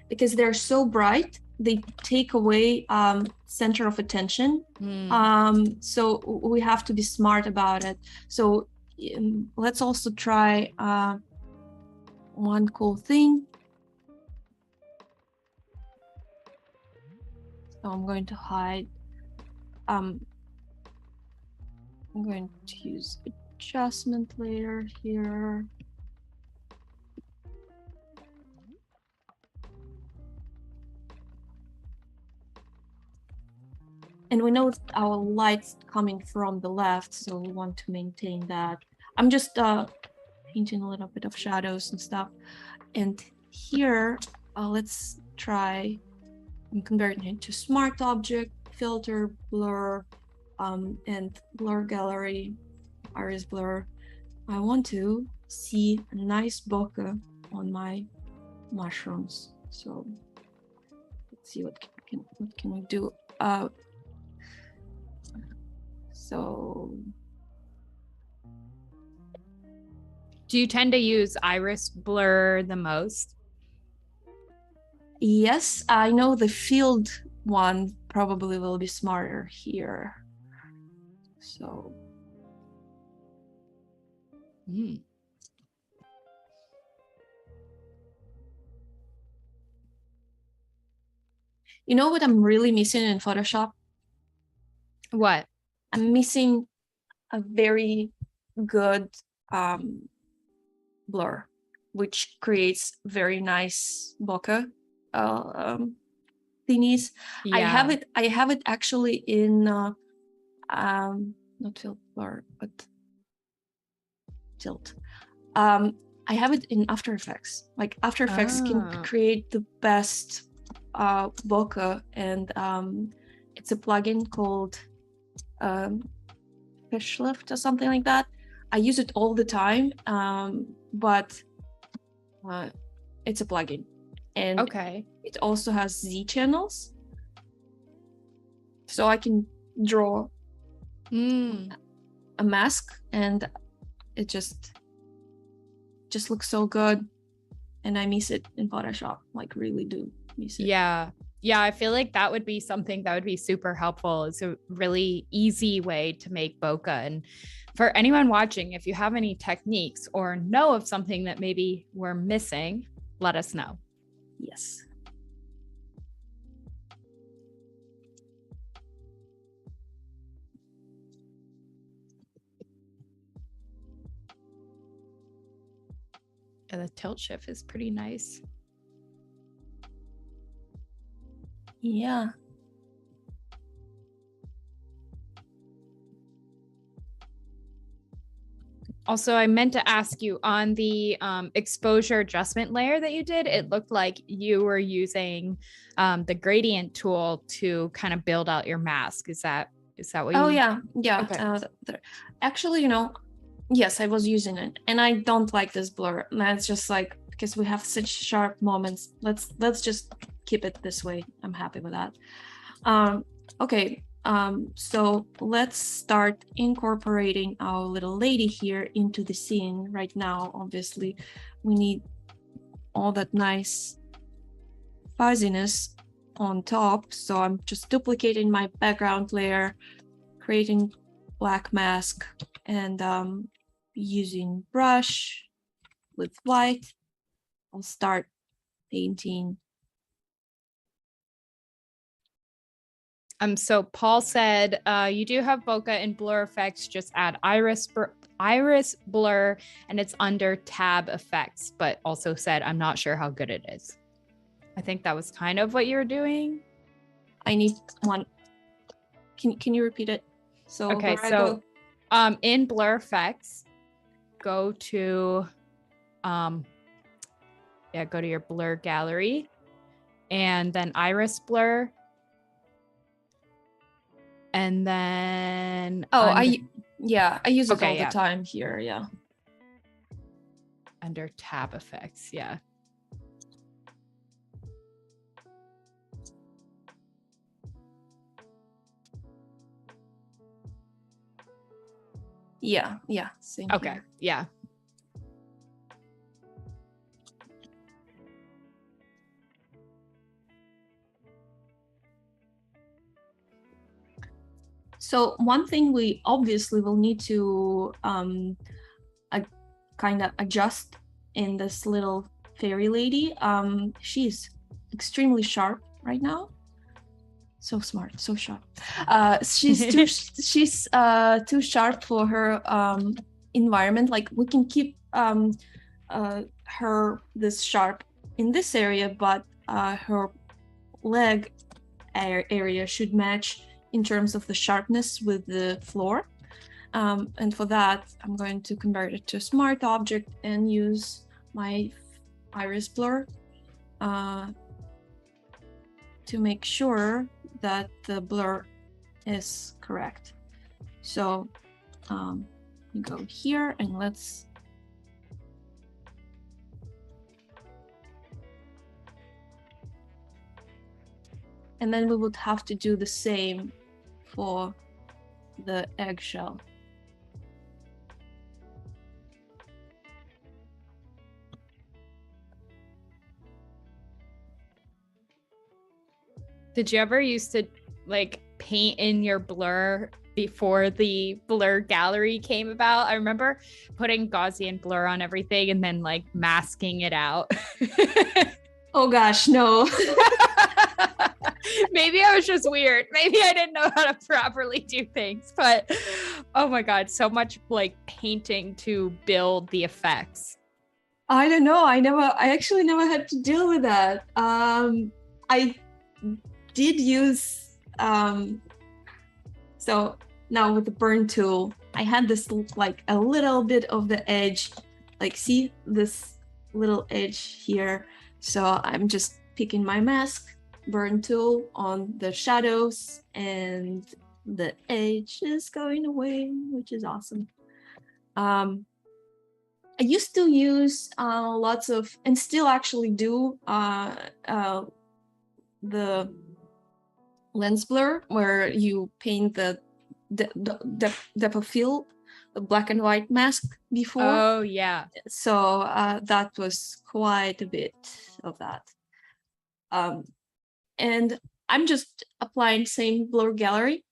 because they're so bright, they take away center of attention. So we have to be smart about it. So let's also try one cool thing. So I'm going to hide. I'm going to use adjustment layer here. And we know our light's coming from the left, so we want to maintain that. I'm just painting a little bit of shadows and stuff. And here, let's try, I'm converting it to smart object, filter, blur, and blur gallery, iris blur. I want to see a nice bokeh on my mushrooms. So let's see what can we do. So do you tend to use iris blur the most? Yes, I know the field one probably will be smarter here. So you know what I'm really missing in Photoshop? What? I'm missing a very good blur, which creates very nice bokeh thingies. Yeah. I have it actually in not fill blur, but tilt. I have it in After Effects. Like After Effects can create the best bokeh, and it's a plugin called Fishlift or something like that. I use it all the time, but it's a plugin, and it also has Z channels, so I can draw a mask, and it just looks so good, and I miss it in Photoshop, like really do miss it. Yeah, I feel like that would be something that would be super helpful. It's a really easy way to make bokeh. And for anyone watching, if you have any techniques or know of something that maybe we're missing, let us know. Yes. And the tilt shift is pretty nice. Yeah. Also, I meant to ask you on the exposure adjustment layer that you did, it looked like you were using the gradient tool to kind of build out your mask. Is that what you? Oh yeah. Okay. Actually, yes, I was using it, and I don't like this blur. That's just like, because we have such sharp moments. Let's just keep it this way. I'm happy with that. Okay. So let's start incorporating our little lady here into the scene. Right now, obviously, we need all that nice fuzziness on top. So I'm just duplicating my background layer, creating black mask, and using brush with white. I'll start painting. So Paul said, you do have bokeh and blur effects, just add iris blur, and it's under tab effects, but also said, I'm not sure how good it is. I think that was kind of what you were doing. I need one. Can you repeat it? So okay, so in blur effects, go to go to your blur gallery, and then iris blur. And then I use it all the time here. Yeah, under tab effects. Yeah. Same okay here. Yeah. So one thing we obviously will need to kind of adjust in this little fairy lady. She's extremely sharp right now. So smart, so sharp. She's too sharp for her environment. Like, we can keep her this sharp in this area, but her leg area should match in terms of the sharpness with the floor. And for that, I'm going to convert it to a smart object and use my iris blur to make sure that the blur is correct. So you go here, and let's and then we would have to do the same for the eggshell. Did you ever used to like paint in your blur before the blur gallery came about? I remember putting Gaussian blur on everything and then like masking it out. Oh gosh, no. Maybe I was just weird. Maybe I didn't know how to properly do things, but oh my God, so much like painting to build the effects. I don't know. I actually never had to deal with that. I did use, so now with the burn tool, I had this like a little bit of the edge, like see this little edge here. So I'm just picking my mask, burn tool on the shadows, and the edge is going away, which is awesome. I used to use lots of, and still actually do, the lens blur, where you paint the depth of field, the black and white mask before. Oh yeah. So that was quite a bit of that. And I'm just applying same blur gallery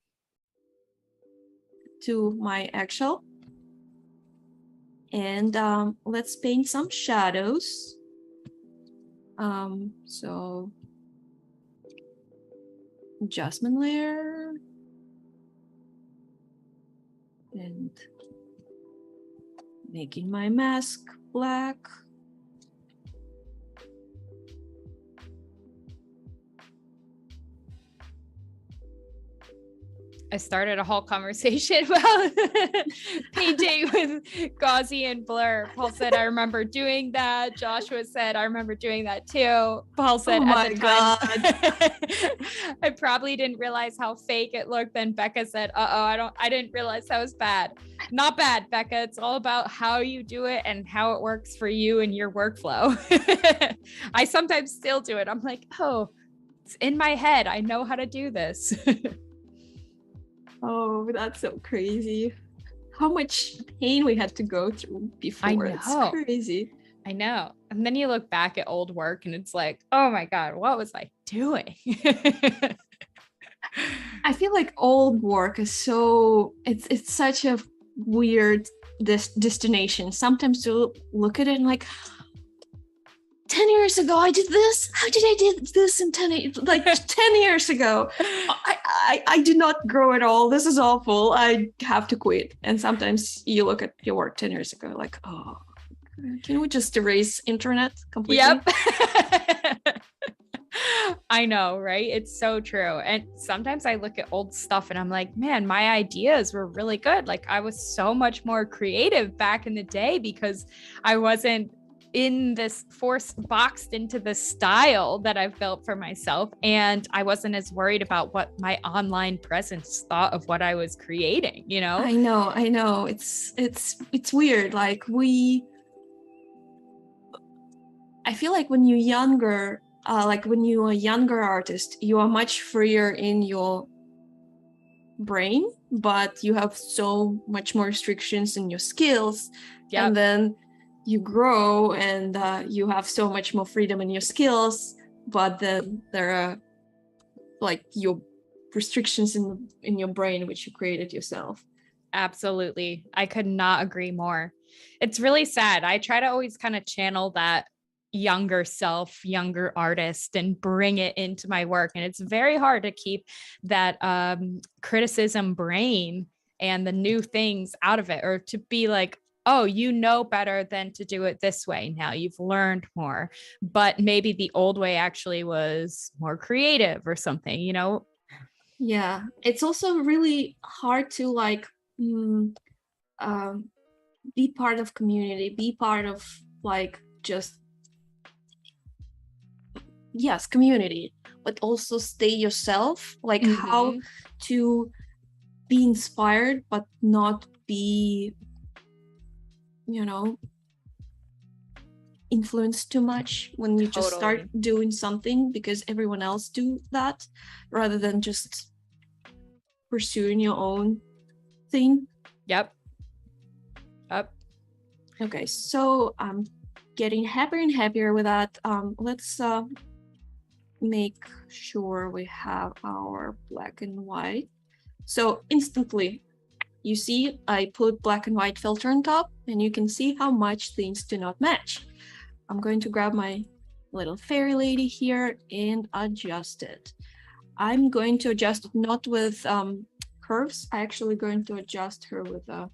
to my eggshell. And let's paint some shadows. So adjustment layer. And making my mask black. I started a whole conversation about painting with gauzy and blur. Paul said, I remember doing that. Joshua said, I remember doing that too. Paul said, oh my at the God. time, I probably didn't realize how fake it looked. Then Becca said, I didn't realize that was bad. Not bad, Becca. It's all about how you do it and how it works for you and your workflow. I sometimes still do it. I'm like, oh, it's in my head. I know how to do this. Oh, that's so crazy. How much pain we had to go through before. I know. It's crazy. I know. And then you look back at old work and it's like, oh my God, what was I doing? I feel like old work is so, it's such a weird destination. Sometimes you look at it and like, 10 years ago I did this. How did I do this in 10 years ago? I did not grow at all. This is awful. I have to quit. And sometimes you look at your work 10 years ago like, oh, can we just erase internet completely? Yep. I know, right? It's so true. And sometimes I look at old stuff and I'm like, man, my ideas were really good. Like I was so much more creative back in the day because I wasn't in this boxed into the style that I've built for myself. And I wasn't as worried about what my online presence thought of what I was creating, you know? I know. It's weird. Like I feel like when you're younger, when you're a younger artist, you are much freer in your brain, but you have so much more restrictions in your skills. Yep. And then you grow and you have so much more freedom in your skills, but then there are like your restrictions in your brain, which you created yourself. Absolutely. I could not agree more. It's really sad. I try to always kind of channel that younger self, younger artist, and bring it into my work. And it's very hard to keep that criticism brain and the new things out of it, or to be like, oh, you know better than to do it this way. Now you've learned more, but maybe the old way actually was more creative or something, you know? Yeah. It's also really hard to like be part of community, be part of like just, yes, community, but also stay yourself, like how to be inspired, but not be, you know, influenced too much when you just start doing something because everyone else do that, rather than just pursuing your own thing. Yep. Okay, so I'm getting happier and happier with that. Let's make sure we have our black and white. So instantly, you see, I put black and white filter on top, and you can see how much things do not match. I'm going to grab my little fairy lady here and adjust it. I'm going to adjust it not with curves. I'm actually going to adjust her with a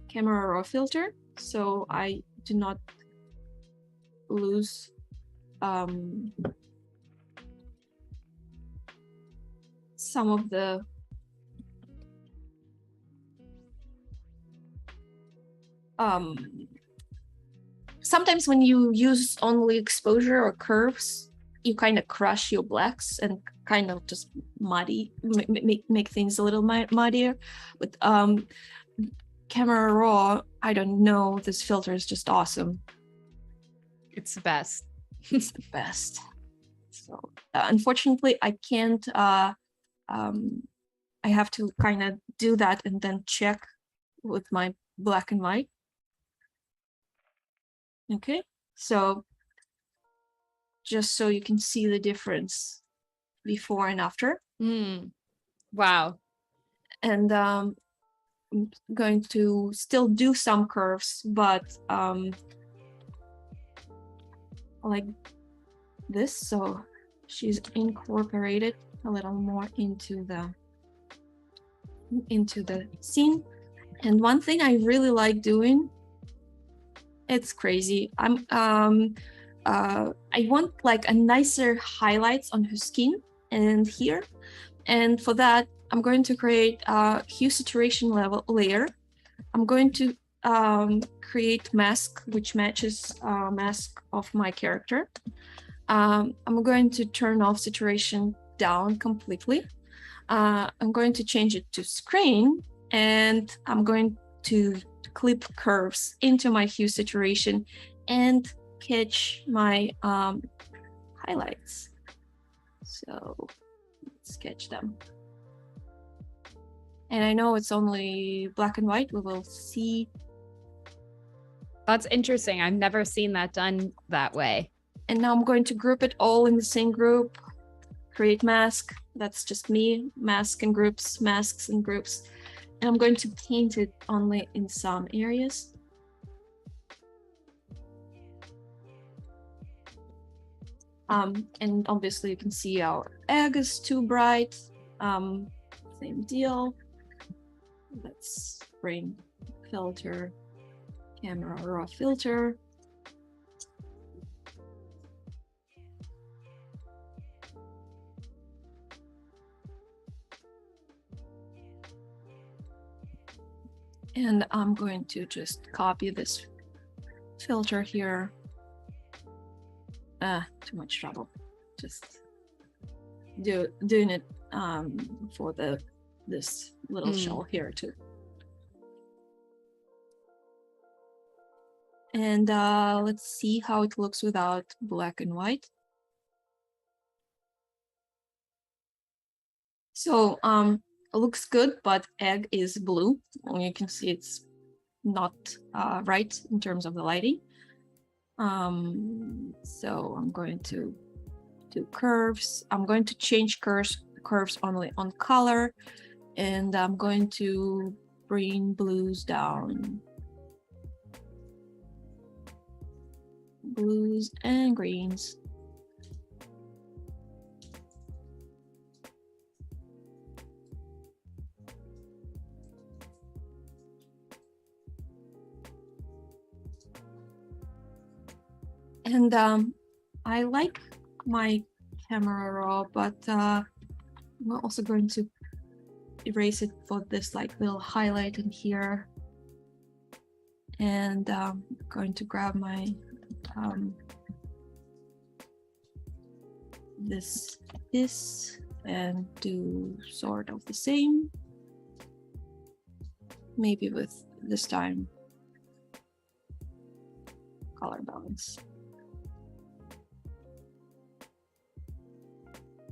camera raw filter, so I do not lose some of the sometimes when you use only exposure or curves, you kind of crush your blacks and kind of just make things a little muddier. But Camera Raw, I don't know, this filter is just awesome. It's the best. It's the best. So unfortunately, I can't. I have to kind of do that and then check with my black and white. Okay, so just so you can see the difference before and after. Wow. And I'm going to still do some curves, but like this. So she's incorporated a little more into the scene. And one thing I really like doing, it's crazy. I want like a nicer highlights on her skin and here. And for that, I'm going to create a hue saturation layer. I'm going to create mask, which matches mask of my character. I'm going to turn off saturation down completely. I'm going to change it to screen, and I'm going to clip curves into my hue saturation and catch my highlights. So let's sketch them. And I know it's only black and white. We will see. That's interesting. I've never seen that done that way. And now I'm going to group it all in the same group. Create mask. That's just me. Mask and groups, masks and groups. And I'm going to paint it only in some areas. And obviously you can see our egg is too bright. Same deal. Let's bring filter, Camera Raw filter. And I'm going to just copy this filter here. Too much trouble. Just doing it for this little shell here too. And let's see how it looks without black and white. So it looks good, but egg is blue. And you can see it's not right in terms of the lighting. So I'm going to do curves. I'm going to change curves only on color, and I'm going to bring blues down. Blues and greens. And I like my Camera Raw, but I'm also going to erase it for this like little highlight in here. And I'm going to grab my this and do sort of the same, maybe with this time color balance.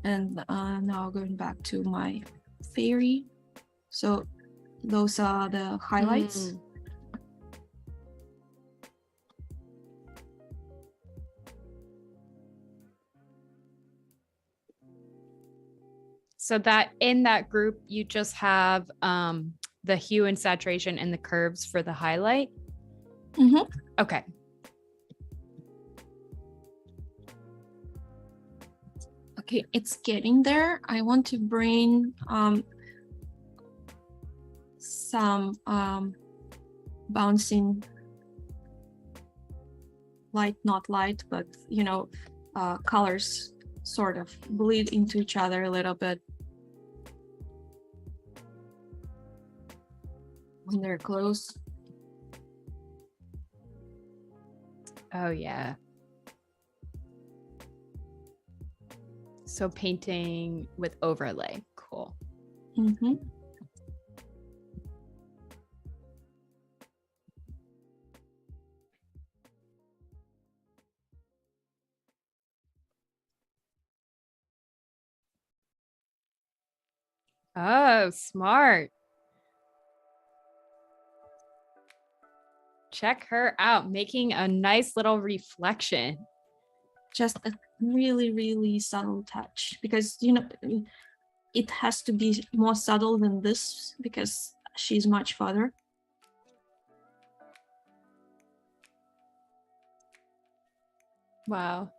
And now going back to my fairy. So those are the highlights. So that in that group, you just have the hue and saturation and the curves for the highlight. Okay. Okay, it's getting there. I want to bring some bouncing light, not light, but you know, colors sort of bleed into each other a little bit when they're close. Oh, yeah. So painting with overlay. Cool. Mm-hmm. Oh, smart. Check her out, making a nice little reflection. Just a really, really subtle touch, because it has to be more subtle than this because she's much farther. Wow.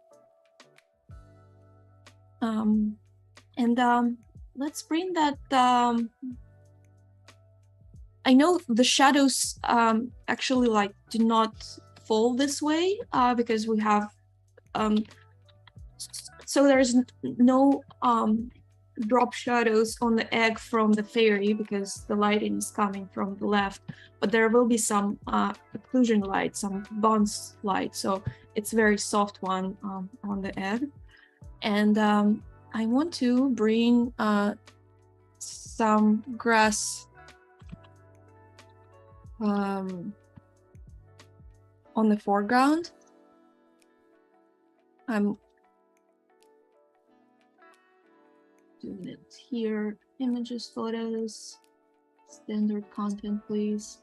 Let's bring that. I know the shadows actually like do not fall this way because we have so there's no drop shadows on the egg from the fairy because the lighting is coming from the left, but there will be some occlusion light, some bounce light, so it's a very soft one on the egg. And I want to bring some grass on the foreground. I'm doing it here. Images, photos, standard content, please.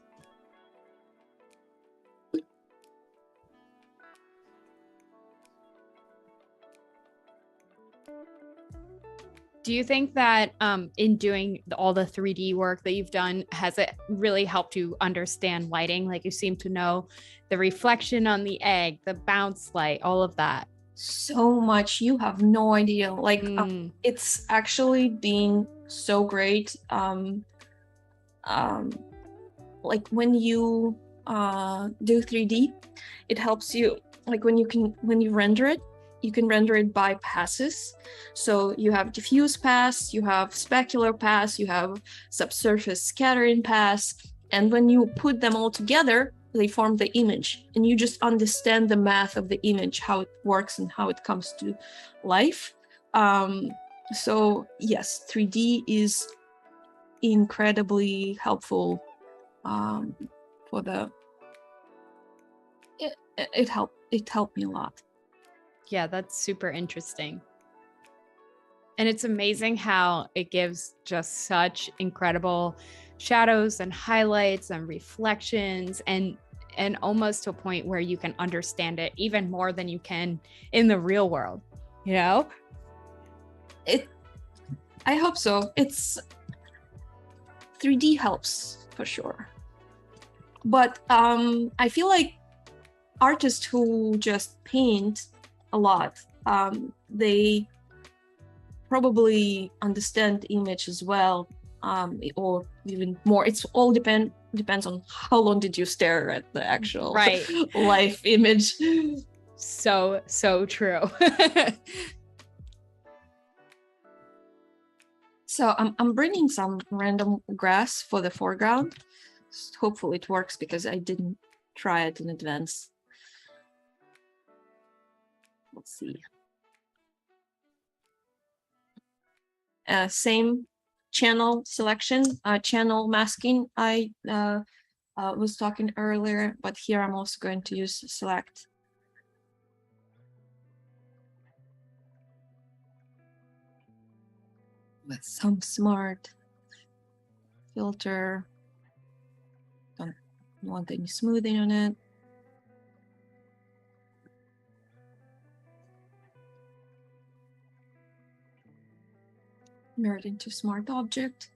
Do you think that in doing all the 3D work that you've done, has it really helped you understand lighting? Like you seem to know the reflection on the egg, the bounce light, all of that. So much, you have no idea. Like it's actually been so great. Like when you do 3D, it helps you. Like when you render it, you can render it by passes. So you have diffuse pass, you have specular pass, you have subsurface scattering pass, and when you put them all together, they form the image, and you just understand the math of the image, how it works and how it comes to life. So yes, 3D is incredibly helpful for the. It helped me a lot. Yeah, that's super interesting. And it's amazing how it gives just such incredible shadows and highlights and reflections and almost to a point where you can understand it even more than you can in the real world, you know? I hope so. It's 3D helps for sure. But I feel like artists who just paint a lot, they probably understand image as well, or even more. It's all depends on how long did you stare at the actual life image. So true. So I'm bringing some random grass for the foreground. Hopefully it works because I didn't try it in advance. Let's see. Same channel selection, channel masking I was talking earlier, but here I'm also going to use select. With some smart filter. Don't want any smoothing on it. Mirrored into smart object.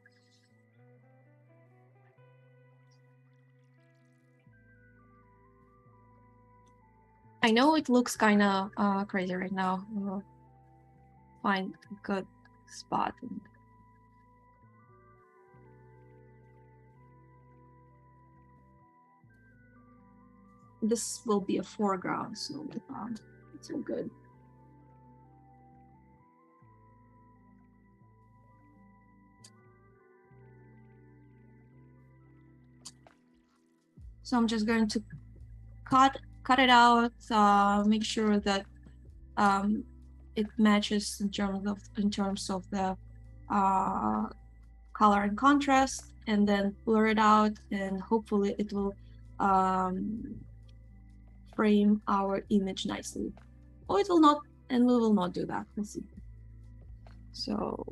I know it looks kind of crazy right now. We'll find a good spot. This will be a foreground, so it's all good. So I'm just going to cut cut it out, make sure that it matches in terms of the color and contrast, and then blur it out, and hopefully it will frame our image nicely. Or it will not, and we will not do that. Let's see. So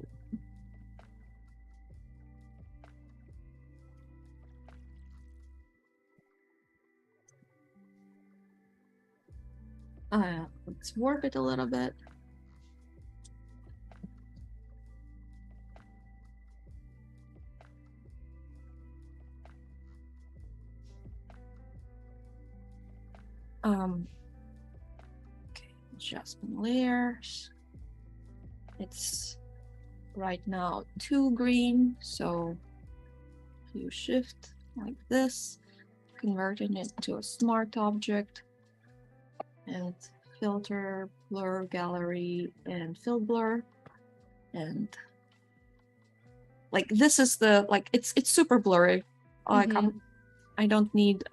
let's warp it a little bit. Okay, adjustment layers. It's right now too green, so you shift like this, converting it to a smart object, and filter, blur, gallery, and fill blur, and like this is the like it's super blurry. Like I don't need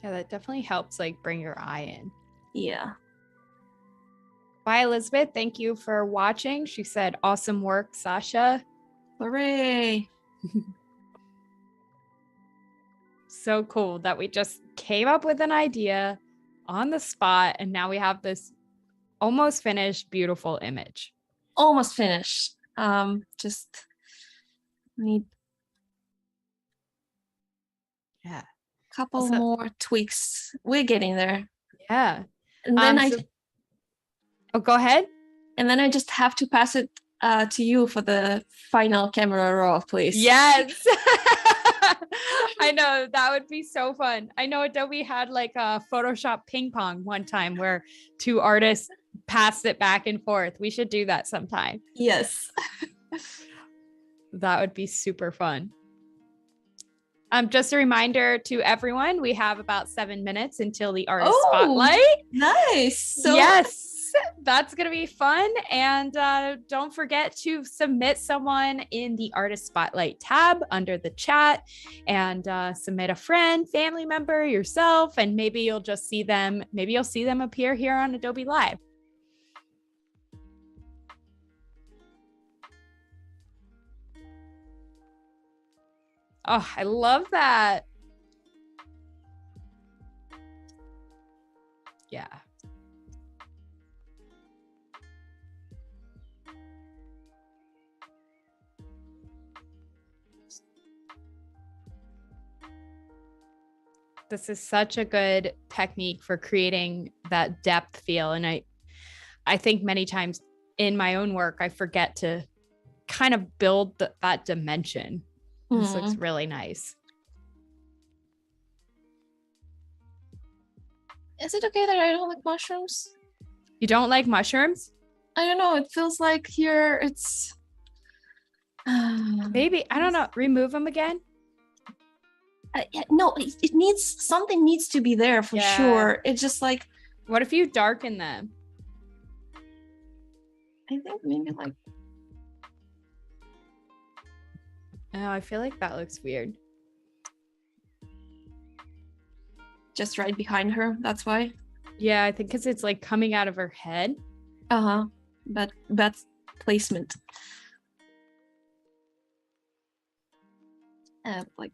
Yeah, that definitely helps like bring your eye in. Yeah. Bye, Elizabeth. Thank you for watching. She said, awesome work, Sasha. Hooray. So cool that we just came up with an idea on the spot, and now we have this almost finished, beautiful image. Almost finished. Just need a couple more tweaks. We're getting there. Yeah. And then oh, go ahead. And then I just have to pass it to you for the final camera roll, please. Yes. I know, that would be so fun. I know Adobe had like a Photoshop ping pong one time where two artists passed it back and forth. We should do that sometime. Yes. That would be super fun. Just a reminder to everyone, we have about 7 minutes until the artist spotlight. Nice. So yes, that's going to be fun. And don't forget to submit someone in the artist spotlight tab under the chat, and submit a friend, family member, yourself, and maybe you'll just see them. Maybe you'll see them appear here on Adobe Live. Oh, I love that. Yeah. This is such a good technique for creating that depth feel. And I think many times in my own work, I forget to kind of build that dimension. This looks really nice. Is it okay that I don't like mushrooms? You don't like mushrooms? I don't know. It feels like here it's... Maybe, I don't know. Remove them again? No, it needs... Something needs to be there for sure. It's just like... What if you darken them? I think maybe like... Oh, I feel like that looks weird. Just right behind her, that's why? Yeah, I think because it's like coming out of her head. Uh-huh. Bad placement. Like...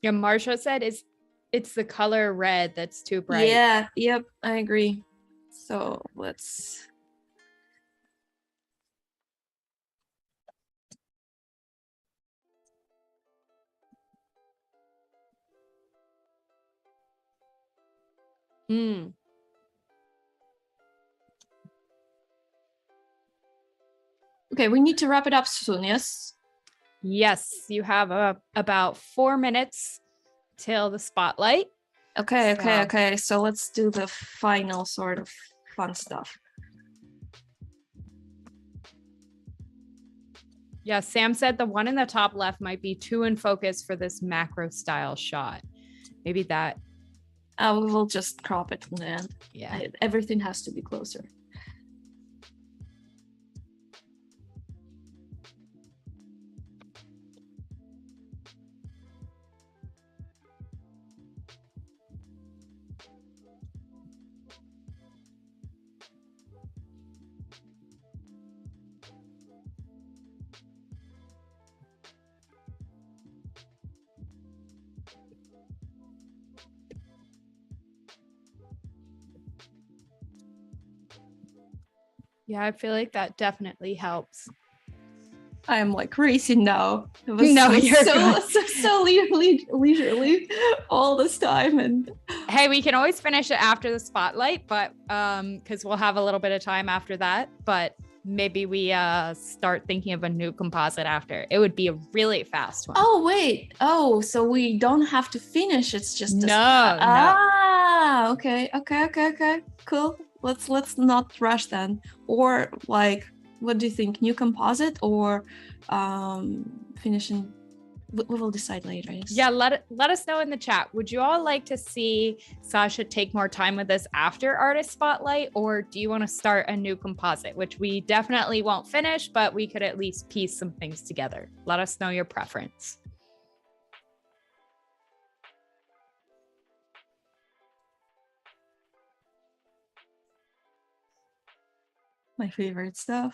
Yeah, Marsha said it's the color red that's too bright. Yeah, yep, I agree. So let's... Okay, we need to wrap it up soon, yes? Yes, you have about 4 minutes till the spotlight. Okay. So let's do the final sort of fun stuff. Yeah, Sam said the one in the top left might be too in focus for this macro style shot. Maybe that. We will just crop it from the end. Yeah. Everything has to be closer. Yeah, I feel like that definitely helps. I am like racing now. It was you're so leisurely all this time. And hey, we can always finish it after the spotlight, but because we'll have a little bit of time after that. But maybe we start thinking of a new composite after. It would be a really fast one. Oh wait. Oh, so we don't have to finish. It's just no. Okay. Cool. Let's not rush then. Or like, what do you think? New composite or finishing? We will decide later. Yes. Yeah, let us know in the chat. Would you all like to see Sasha take more time with this after artist spotlight, or do you want to start a new composite, which we definitely won't finish, but we could at least piece some things together? Let us know your preference. My favorite stuff.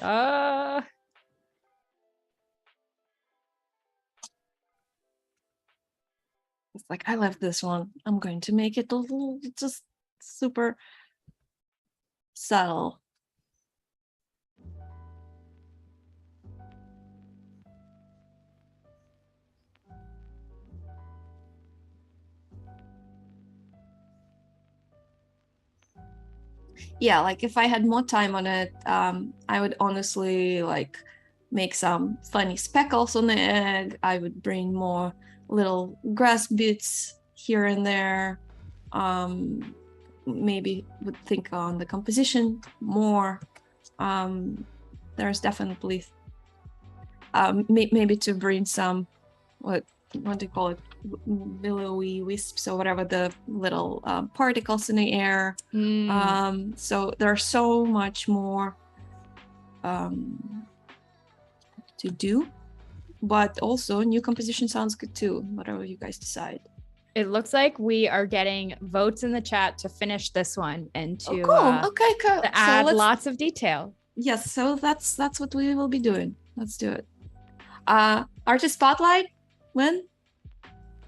It's like, I love this one. I'm going to make it a little, just super subtle. Yeah, like if I had more time on it, I would honestly like make some funny speckles on the egg. I would bring more little grass bits here and there. Maybe would think on the composition more. There's definitely maybe to bring some what do you call it, billowy wisps or whatever, the little particles in the air. So there's so much more to do, but also new composition sounds good too, whatever you guys decide. It looks like we are getting votes in the chat to finish this one and to cool. to add lots of detail. Yes, so that's what we will be doing. Let's do it. Artist spotlight, when?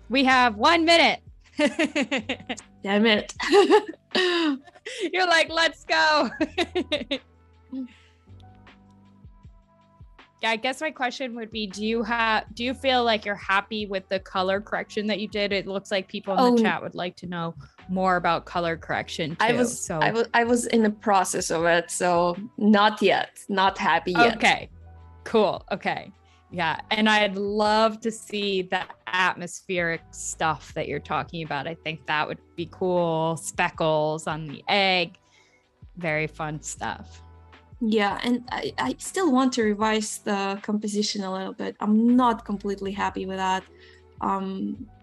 We have 1 minute. Damn it. You're like, let's go. Yeah, I guess my question would be, do you feel like you're happy with the color correction that you did? It looks like people in the chat would like to know more about color correction too. I was in the process of it, so not yet, not happy yet. Okay, cool. Okay. Yeah, and I'd love to see the atmospheric stuff that you're talking about. I think that would be cool. Speckles on the egg, very fun stuff. Yeah, and I still want to revise the composition a little bit. I'm not completely happy with that.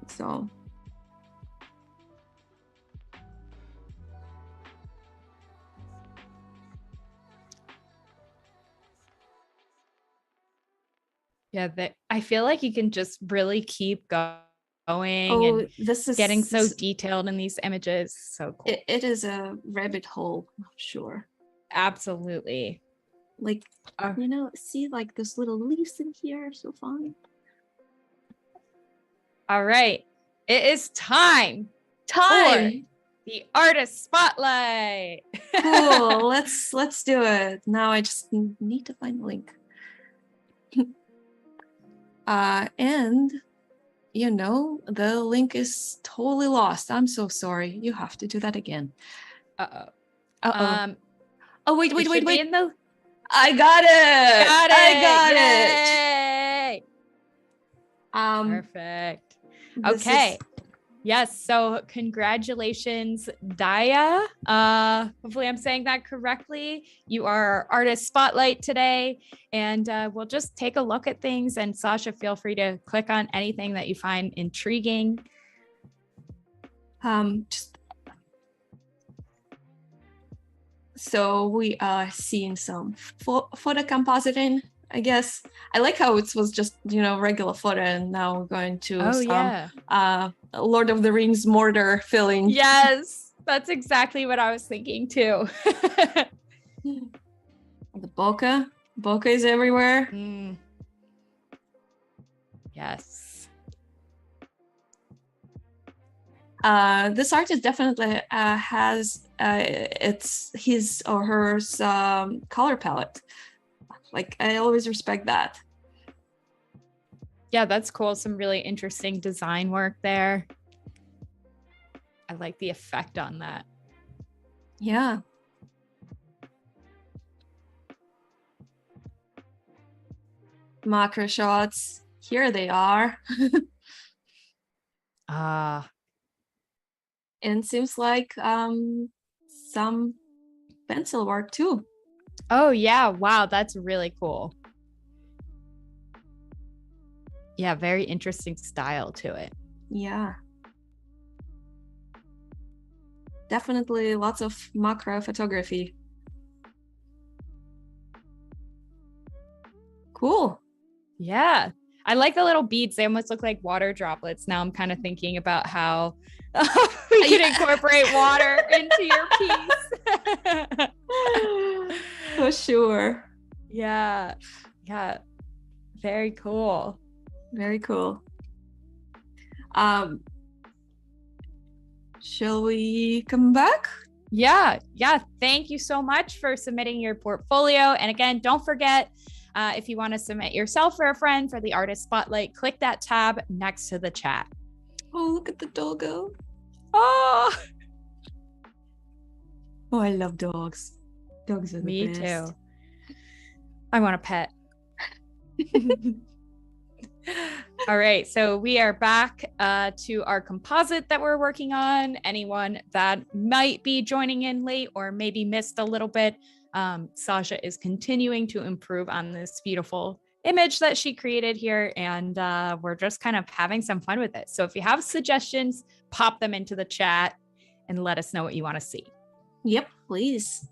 So yeah, I feel like you can just really keep going. And this is getting so detailed in these images. So cool. It is a rabbit hole, sure. Absolutely. Like, see like those little leaves in here, so fun. All right, it is time for the artist spotlight. Cool. let's do it now. I just need to find the link. And the link is totally lost. I'm so sorry. You have to do that again. Oh, wait. In the... I got it. I got it. Yay! Perfect. Okay. Yes. So congratulations, Daya. Hopefully I'm saying that correctly. You are our artist spotlight today. And we'll just take a look at things. And Sasha, feel free to click on anything that you find intriguing. So we are seeing some photo compositing, I guess. I like how it was just, regular photo, and now we're going to Lord of the Rings mortar filling. Yes, that's exactly what I was thinking too. The bokeh is everywhere. Yes. This artist definitely has his or her color palette. Like, I always respect that. Yeah, that's cool. Some really interesting design work there. I like the effect on that. Yeah. Macro shots. Here they are. And seems like some pencil work too. Oh yeah, wow, that's really cool. Yeah, very interesting style to it. Yeah. Definitely lots of macro photography. Cool. Yeah. I like the little beads. They almost look like water droplets. Now I'm kind of thinking about how we could incorporate water into your piece. For sure. Yeah. Yeah. Very cool. Very cool. Shall we come back? Yeah. Thank you so much for submitting your portfolio. And again, don't forget, if you want to submit yourself or a friend for the artist spotlight, click that tab next to the chat. Oh, look at the doggo. Oh, I love dogs. Dogs are the best. Me too. I want a pet. All right, so we are back to our composite that we're working on. Anyone that might be joining in late or maybe missed a little bit, Sasha is continuing to improve on this beautiful image that she created here, and we're just kind of having some fun with it. So if you have suggestions, pop them into the chat and let us know what you want to see. Yep, please.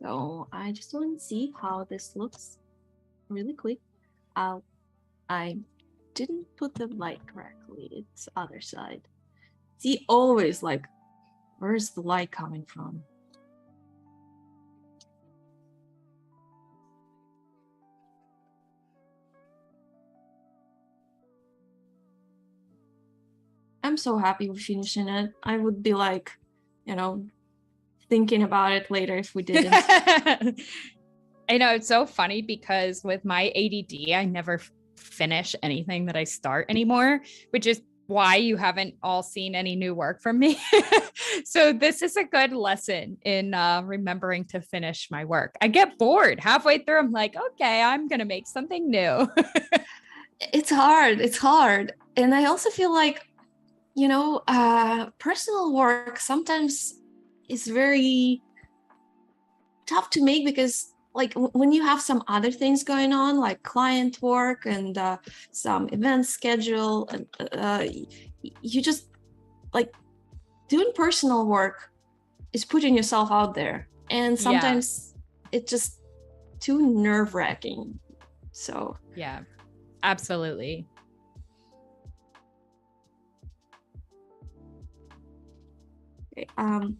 So I just want to see how this looks really quick. I didn't put the light correctly. It's other side. See, always like, where's the light coming from? I'm so happy we're finishing it. I would be like, thinking about it later if we didn't. I know, it's so funny because with my ADD, I never finish anything that I start anymore, which is why you haven't all seen any new work from me. So this is a good lesson in remembering to finish my work. I get bored halfway through. I'm like, okay, I'm going to make something new. It's hard. And I also feel like, personal work sometimes is very tough to make because like when you have some other things going on, like client work and some event schedule, and you just like doing personal work is putting yourself out there. And sometimes it's just too nerve-wracking. So yeah, absolutely. Okay, I'm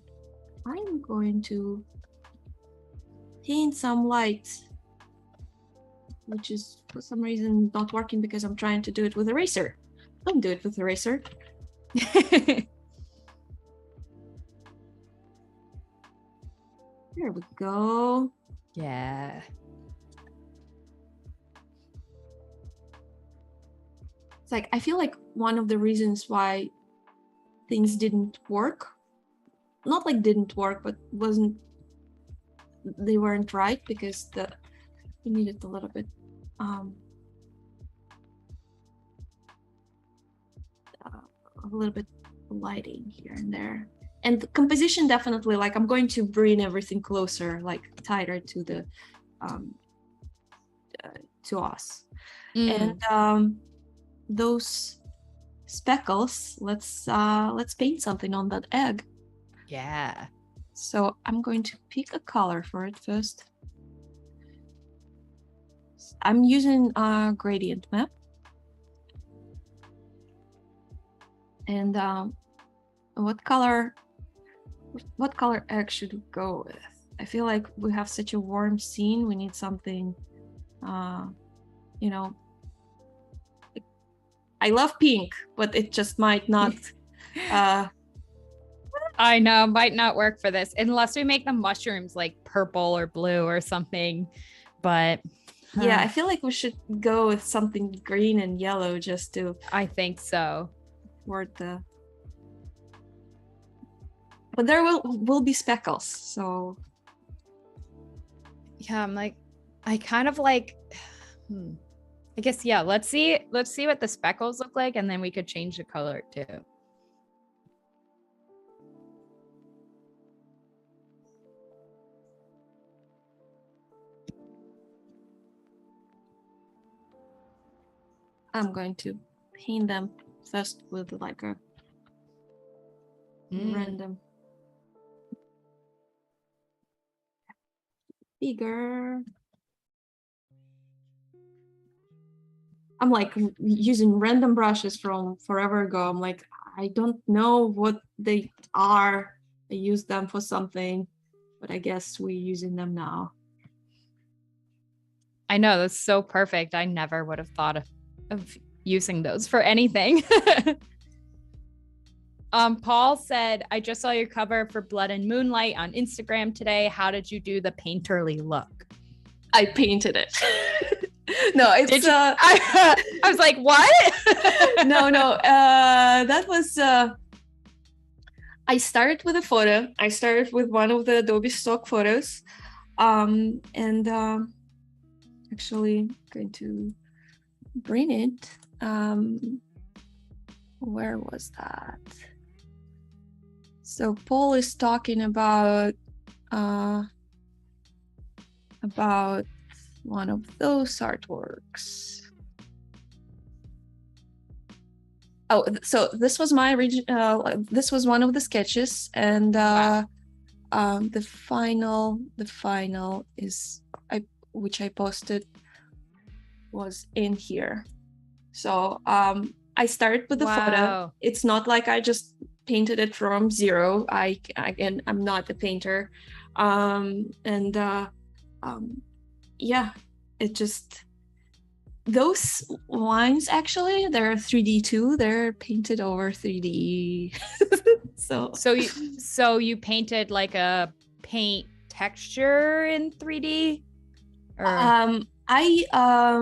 going to paint some light, which is for some reason not working because I'm trying to do it with eraser. Don't do it with eraser. There we go. Yeah. It's like, I feel like one of the reasons why things didn't work, not like didn't work, but they weren't right because you needed a little bit a little bit lighting here and there. And the composition definitely, like I'm going to bring everything closer, like tighter to the to us. And those speckles, let's paint something on that egg. Yeah. So I'm going to pick a color for it first. I'm using a gradient map. And what color egg should we go with? I feel like we have such a warm scene. We need something, you know, I love pink, but it just might not. I know, might not work for this unless we make the mushrooms like purple or blue or something. But yeah, I feel like we should go with something green and yellow just to. I think so. Toward the. But there will be speckles, so. Yeah, I'm like, I kind of like. I guess yeah. Let's see what the speckles look like, and then we could change the color too. I'm going to paint them first with like a random bigger. I'm like using random brushes from forever ago. I'm like, I don't know what they are. I use them for something, but I guess we're using them now. I know, that's so perfect. I never would have thought of using those for anything. Paul said, I just saw your cover for Blood and Moonlight on Instagram today. How did you do the painterly look? I painted it. No, it's I was like, what? No, that was I started with a photo. I started with one of the Adobe Stock photos. And actually going to bring it. Where was that? So Paul is talking about one of those artworks. Oh, so this was my original. This was one of the sketches, and Wow. the final is which I posted was in here. So I started with the photo. It's not like I just painted it from zero. Again, I'm not a painter, yeah, it just those lines actually they're 3D too. They're painted over 3D. So you painted like a paint texture in 3D? Or? I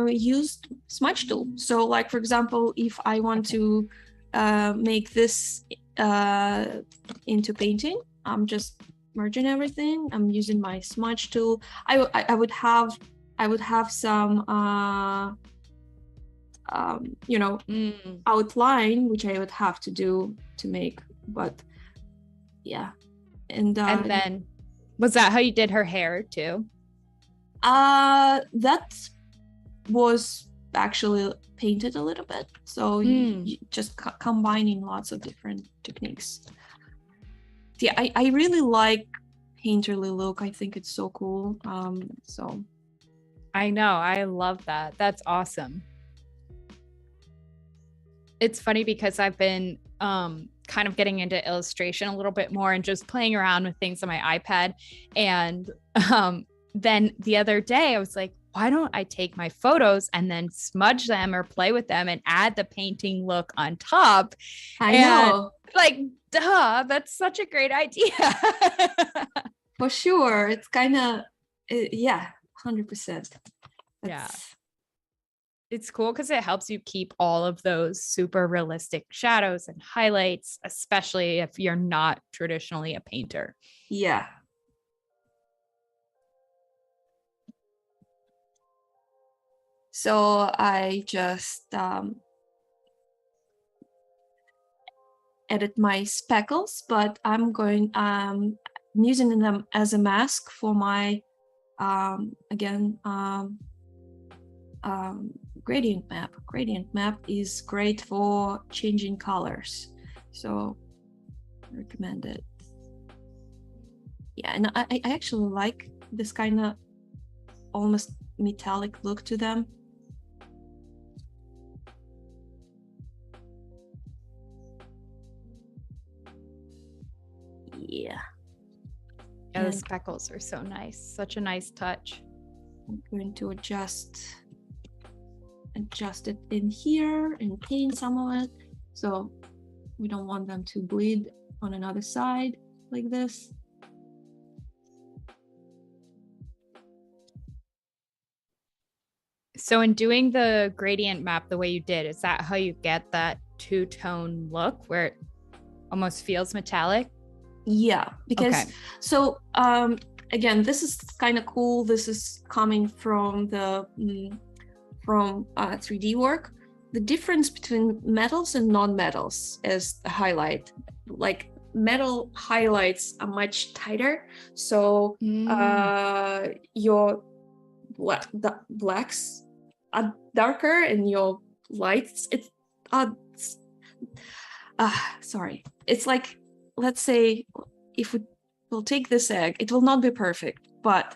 used smudge tool. So like for example, if I want to make this into painting, I'm just merging everything. I'm using my smudge tool. I would have some outline which I would have to do to make, but yeah. And then was that how you did her hair too? That was actually painted a little bit, so you just combining lots of different techniques. Yeah, I really like painterly look. I think it's so cool. So I know, I love that. That's awesome. It's funny because I've been kind of getting into illustration a little bit more and just playing around with things on my iPad. And then the other day I was like, why don't I take my photos and then smudge them or play with them and add the painting look on top? I know. Like, duh, that's such a great idea. For sure. It's kind of, yeah, 100%. Yeah. It's cool because it helps you keep all of those super realistic shadows and highlights, especially if you're not traditionally a painter. Yeah. So I just edit my speckles, but I'm using them as a mask for my gradient map. Gradient map is great for changing colors, so I recommend it. Yeah, and I actually like this kind of almost metallic look to them. Yeah. Yeah, the speckles are so nice. Such a nice touch. I'm going to adjust it in here and paint some of it. So we don't want them to bleed on another side like this. So in doing the gradient map the way you did, is that how you get that two-tone look where it almost feels metallic? Yeah, because so again, this is kind of cool. This is coming from the 3D work. The difference between metals and non-metals is the highlight. Like metal highlights are much tighter, so your blacks are darker and your lights sorry, it's like, let's say if we'll take this egg, it will not be perfect, but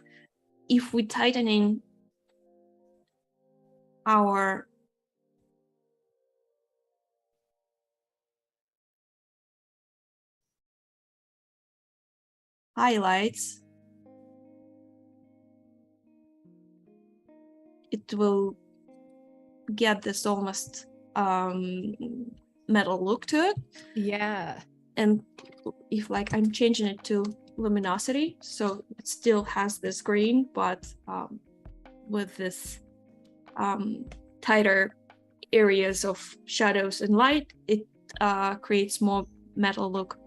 if we tightening our highlights, it will get this almost metal look to it. Yeah. And if like I'm changing it to luminosity, so it still has this green, but with this tighter areas of shadows and light, it creates more metal look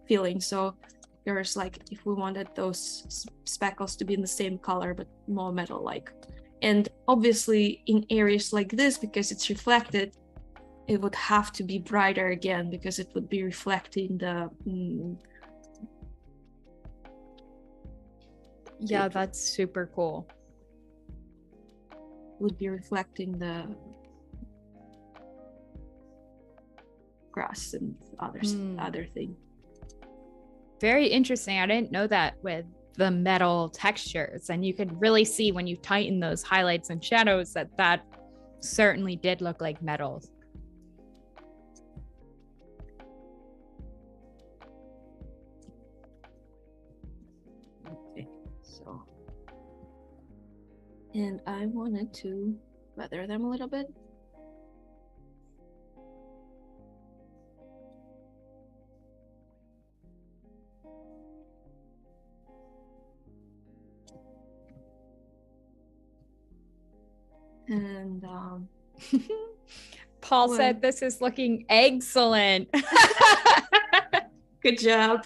feeling. So there's like, if we wanted those speckles to be in the same color but more metal like, and obviously in areas like this, because it's reflected, it would have to be brighter again because it would be reflecting the yeah, that's super cool. Would be reflecting the grass and other thing. Very interesting. I didn't know that with the metal textures, and you could really see when you tighten those highlights and shadows that certainly did look like metals. Okay, so, and I wanted to weather them a little bit. And Paul said this is looking excellent. Good job.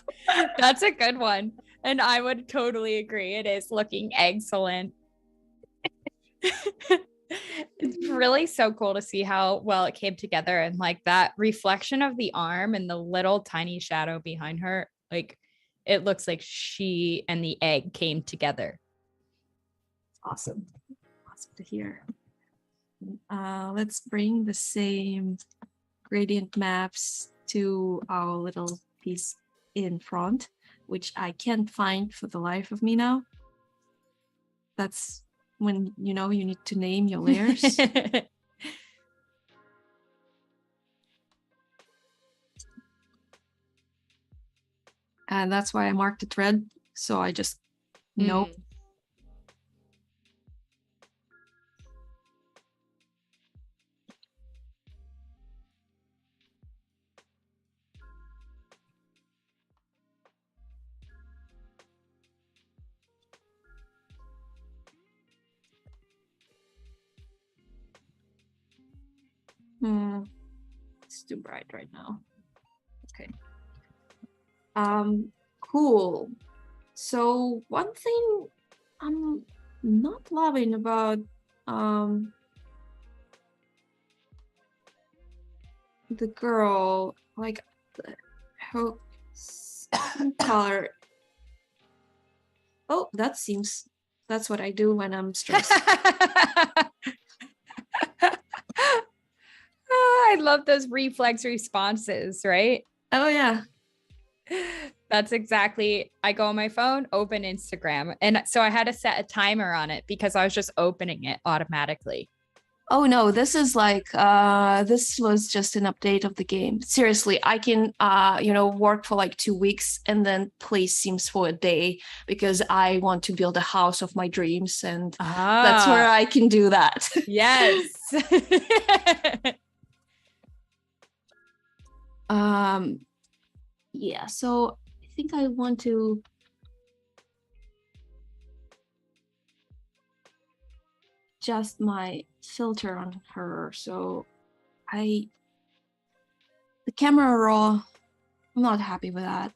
That's a good one. And I would totally agree. It is looking excellent. It's really so cool to see how well it came together, and like that reflection of the arm and the little tiny shadow behind her, like it looks like she and the egg came together. Awesome to hear. Let's bring the same gradient maps to our little piece in front, which I can't find for the life of me now. That's when you need to name your layers. And that's why I marked it red, so I just know. It's too bright right now. Okay. Cool. So one thing I'm not loving about the girl, like Her skin color. Oh, that's what I do when I'm stressed. Oh, I love those reflex responses, right? Oh yeah. That's exactly, I go on my phone, open Instagram. And so I had to set a timer on it because I was just opening it automatically. Oh no, this is like this was just an update of the game. Seriously, I can work for like 2 weeks and then play Sims for a day because I want to build a house of my dreams, and that's where I can do that. Yes. Yeah, so I think I want to adjust my filter on her. So the camera raw, I'm not happy with that.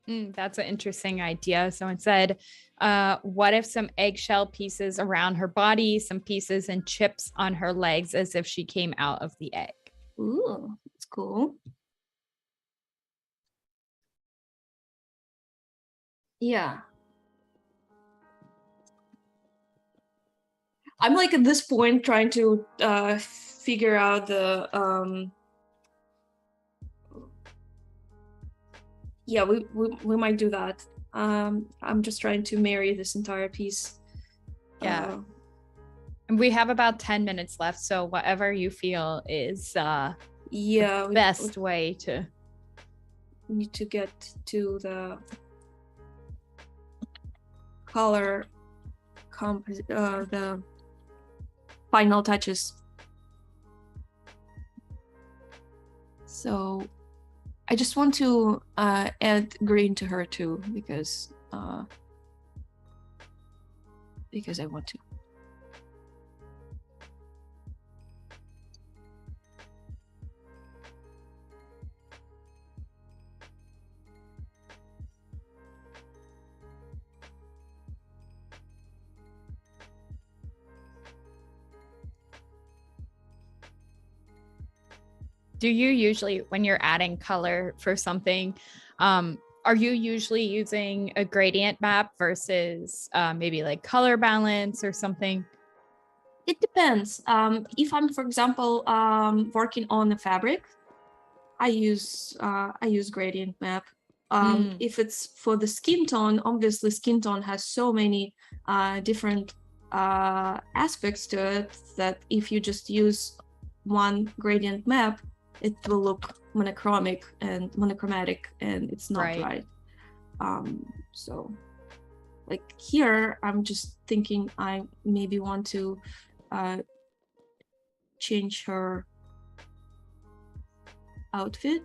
That's an interesting idea. Someone said, what if some eggshell pieces around her body, some pieces and chips on her legs as if she came out of the egg? Ooh, that's cool. Yeah. I'm like at this point trying to figure out the yeah, we might do that. I'm just trying to marry this entire piece. Yeah. And we have about 10 minutes left, so whatever you feel is the best way to. We need to get to the color the final touches. So I just want to add green to her too because I want to. Do you usually, when you're adding color for something, are you usually using a gradient map versus maybe like color balance or something? It depends. If I'm, for example, working on a fabric, I use gradient map. If it's for the skin tone, obviously skin tone has so many different aspects to it that if you just use one gradient map, it will look monochromatic and it's not right. So like here, I'm just thinking I maybe want to change her outfit.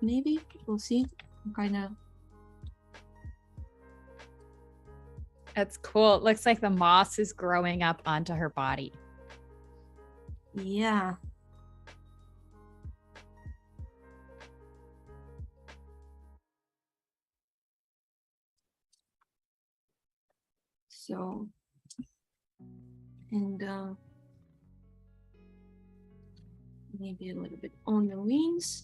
Maybe we'll see. Kind of. That's cool. It looks like the moss is growing up onto her body. Yeah. So, and maybe a little bit on the wings.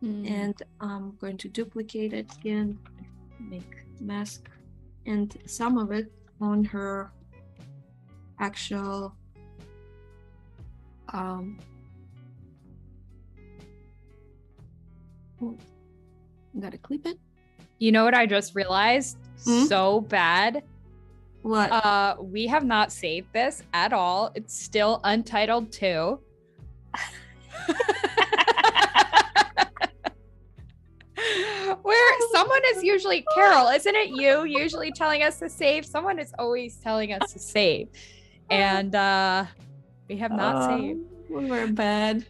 And I'm going to duplicate it again, make mask, and some of it on her actual gotta clip it. You know what I just realized? So bad. What? We have not saved this at all. It's still Untitled 2. Where someone is usually, Carol, isn't it you usually telling us to save? Someone is always telling us to save. And we have not saved. We were bad.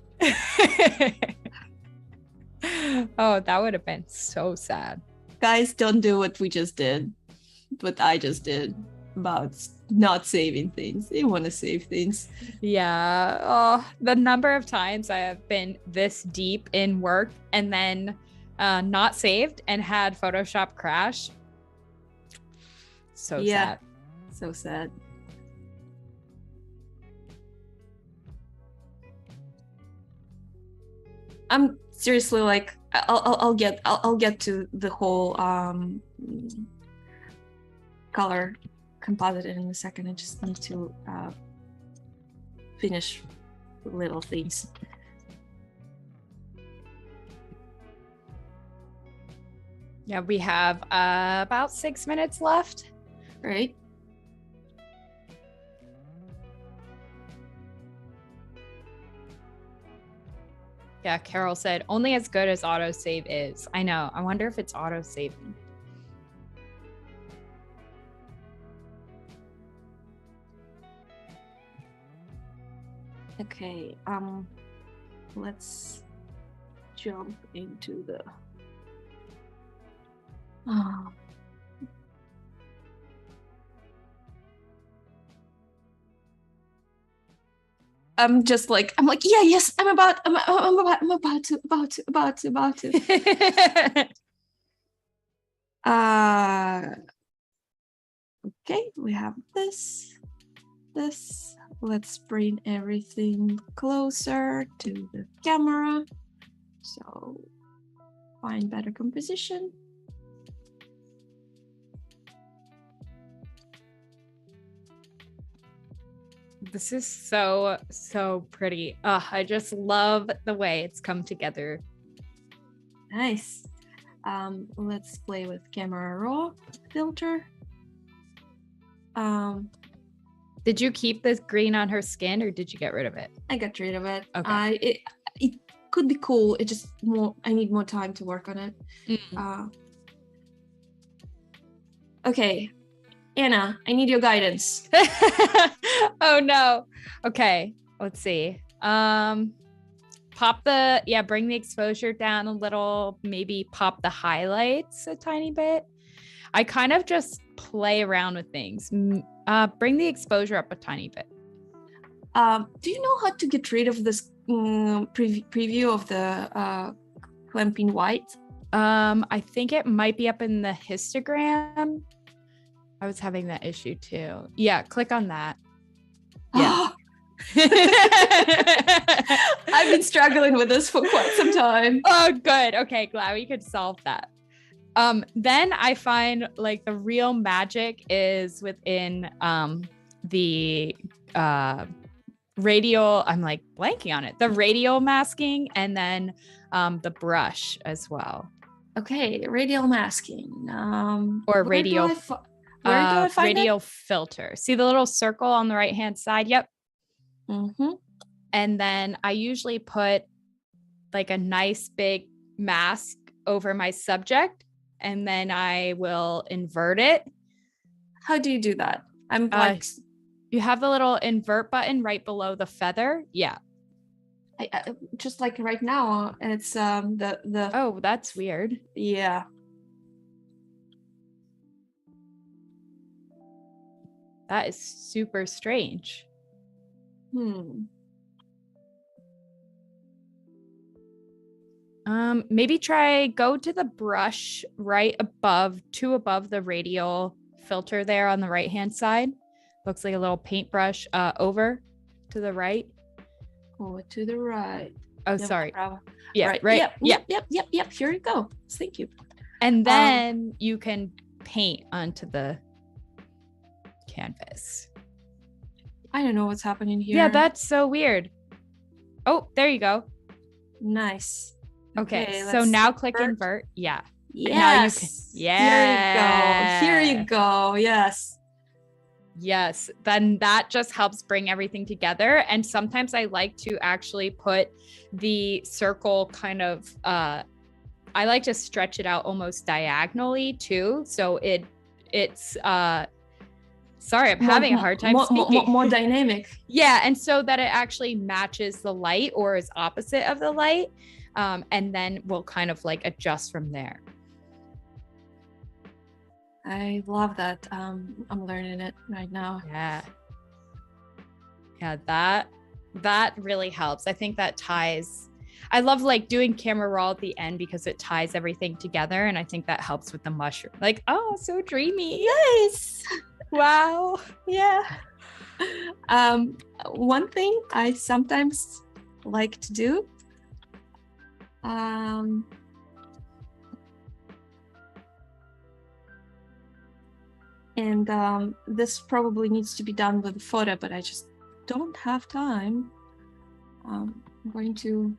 Oh, that would have been so sad. Guys, don't do what we just did. What I just did about not saving things. They want to save things. Yeah. Oh, the number of times I have been this deep in work and then not saved and had Photoshop crash. So sad. So sad. I'm seriously like, I'll get to the whole color composite in a second. I just need to finish little things. Yeah, we have about 6 minutes left. Right. Yeah, Carol said, only as good as autosave is. I know. I wonder if it's autosaving. Okay, let's jump into the I'm like, yeah, yes, I'm about to. Okay, we have this. Let's bring everything closer to the camera. So find better composition. This is so pretty. I just love the way it's come together. Nice. Let's play with camera raw filter. Did you keep this green on her skin or did you get rid of it? I got rid of it. Okay. It could be cool. It just I need more time to work on it. Okay. Anna, I need your guidance. Oh no. Okay, let's see. Bring the exposure down a little, maybe pop the highlights a tiny bit. I kind of just play around with things. Bring the exposure up a tiny bit. Do you know how to get rid of this preview of the clamping white? I think it might be up in the histogram. I was having that issue too. Yeah, click on that. Yeah. I've been struggling with this for quite some time. Oh, good. Okay, glad we could solve that. Then I find like the real magic is within the radial. I'm like blanking on it. The radial masking and then the brush as well. Okay, radial masking. Or radial. Where do I find radial filter? See the little circle on the right hand side? Yep. Mm-hmm. And then I usually put like a nice big mask over my subject, and then I will invert it. How do you do that? I'm like, you have the little invert button right below the feather. Yeah. I just like right now, it's the. Oh, that's weird. Yeah. That is super strange. Maybe go to the brush right above the radial filter there on the right hand side. Looks like a little paintbrush over to the right. Over to the right. Oh, no, sorry. Bravo. Yeah, right. Yep. Here you go. Thank you. And then you can paint onto the canvas. I don't know what's happening here. Yeah, that's so weird. Oh, there you go. Nice. Okay, so now click invert. Yeah. Yes. Yeah. Here you go. Yes. Yes. Then that just helps bring everything together. And sometimes I like to actually put the circle kind of, I like to stretch it out almost diagonally too. So it's sorry, I'm having a hard time speaking. More dynamic. Yeah, and so that it actually matches the light or is opposite of the light. And then we'll kind of like adjust from there. I love that. I'm learning it right now. Yeah, that really helps. I think that ties. I love like doing camera raw at the end because it ties everything together. And I think that helps with the mushroom. Like, oh, so dreamy. Nice. Wow. Yeah. One thing I sometimes like to do, and this probably needs to be done with a photo, but I just don't have time. I'm going to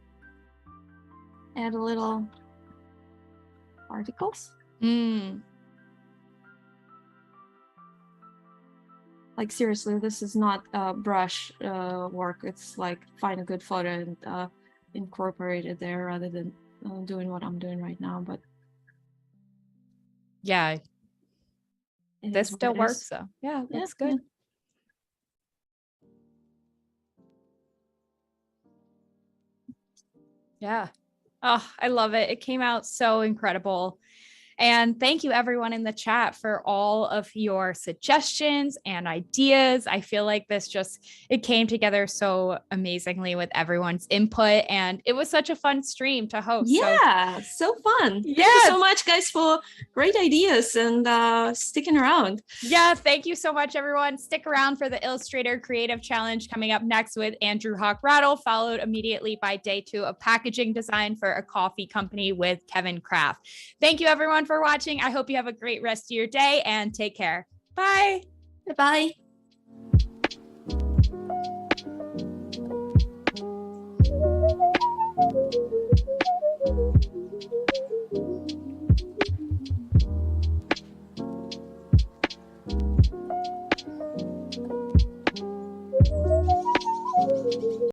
add a little particles. Like seriously, this is not brush work. It's like find a good photo and incorporate it there rather than doing what I'm doing right now. But yeah, this still works. So yeah, looks good. Yeah. Oh, I love it. It came out so incredible. And thank you everyone in the chat for all of your suggestions and ideas. I feel like it came together so amazingly with everyone's input, and it was such a fun stream to host. Yeah, so fun. Thank you so much, guys, for great ideas and sticking around. Yeah, thank you so much, everyone. Stick around for the Illustrator Creative Challenge coming up next with Andrew Hawk Rattle, followed immediately by day 2 of packaging design for a coffee company with Kevin Kraft. Thank you, everyone, for watching. I hope you have a great rest of your day and take care. Bye. Bye-bye.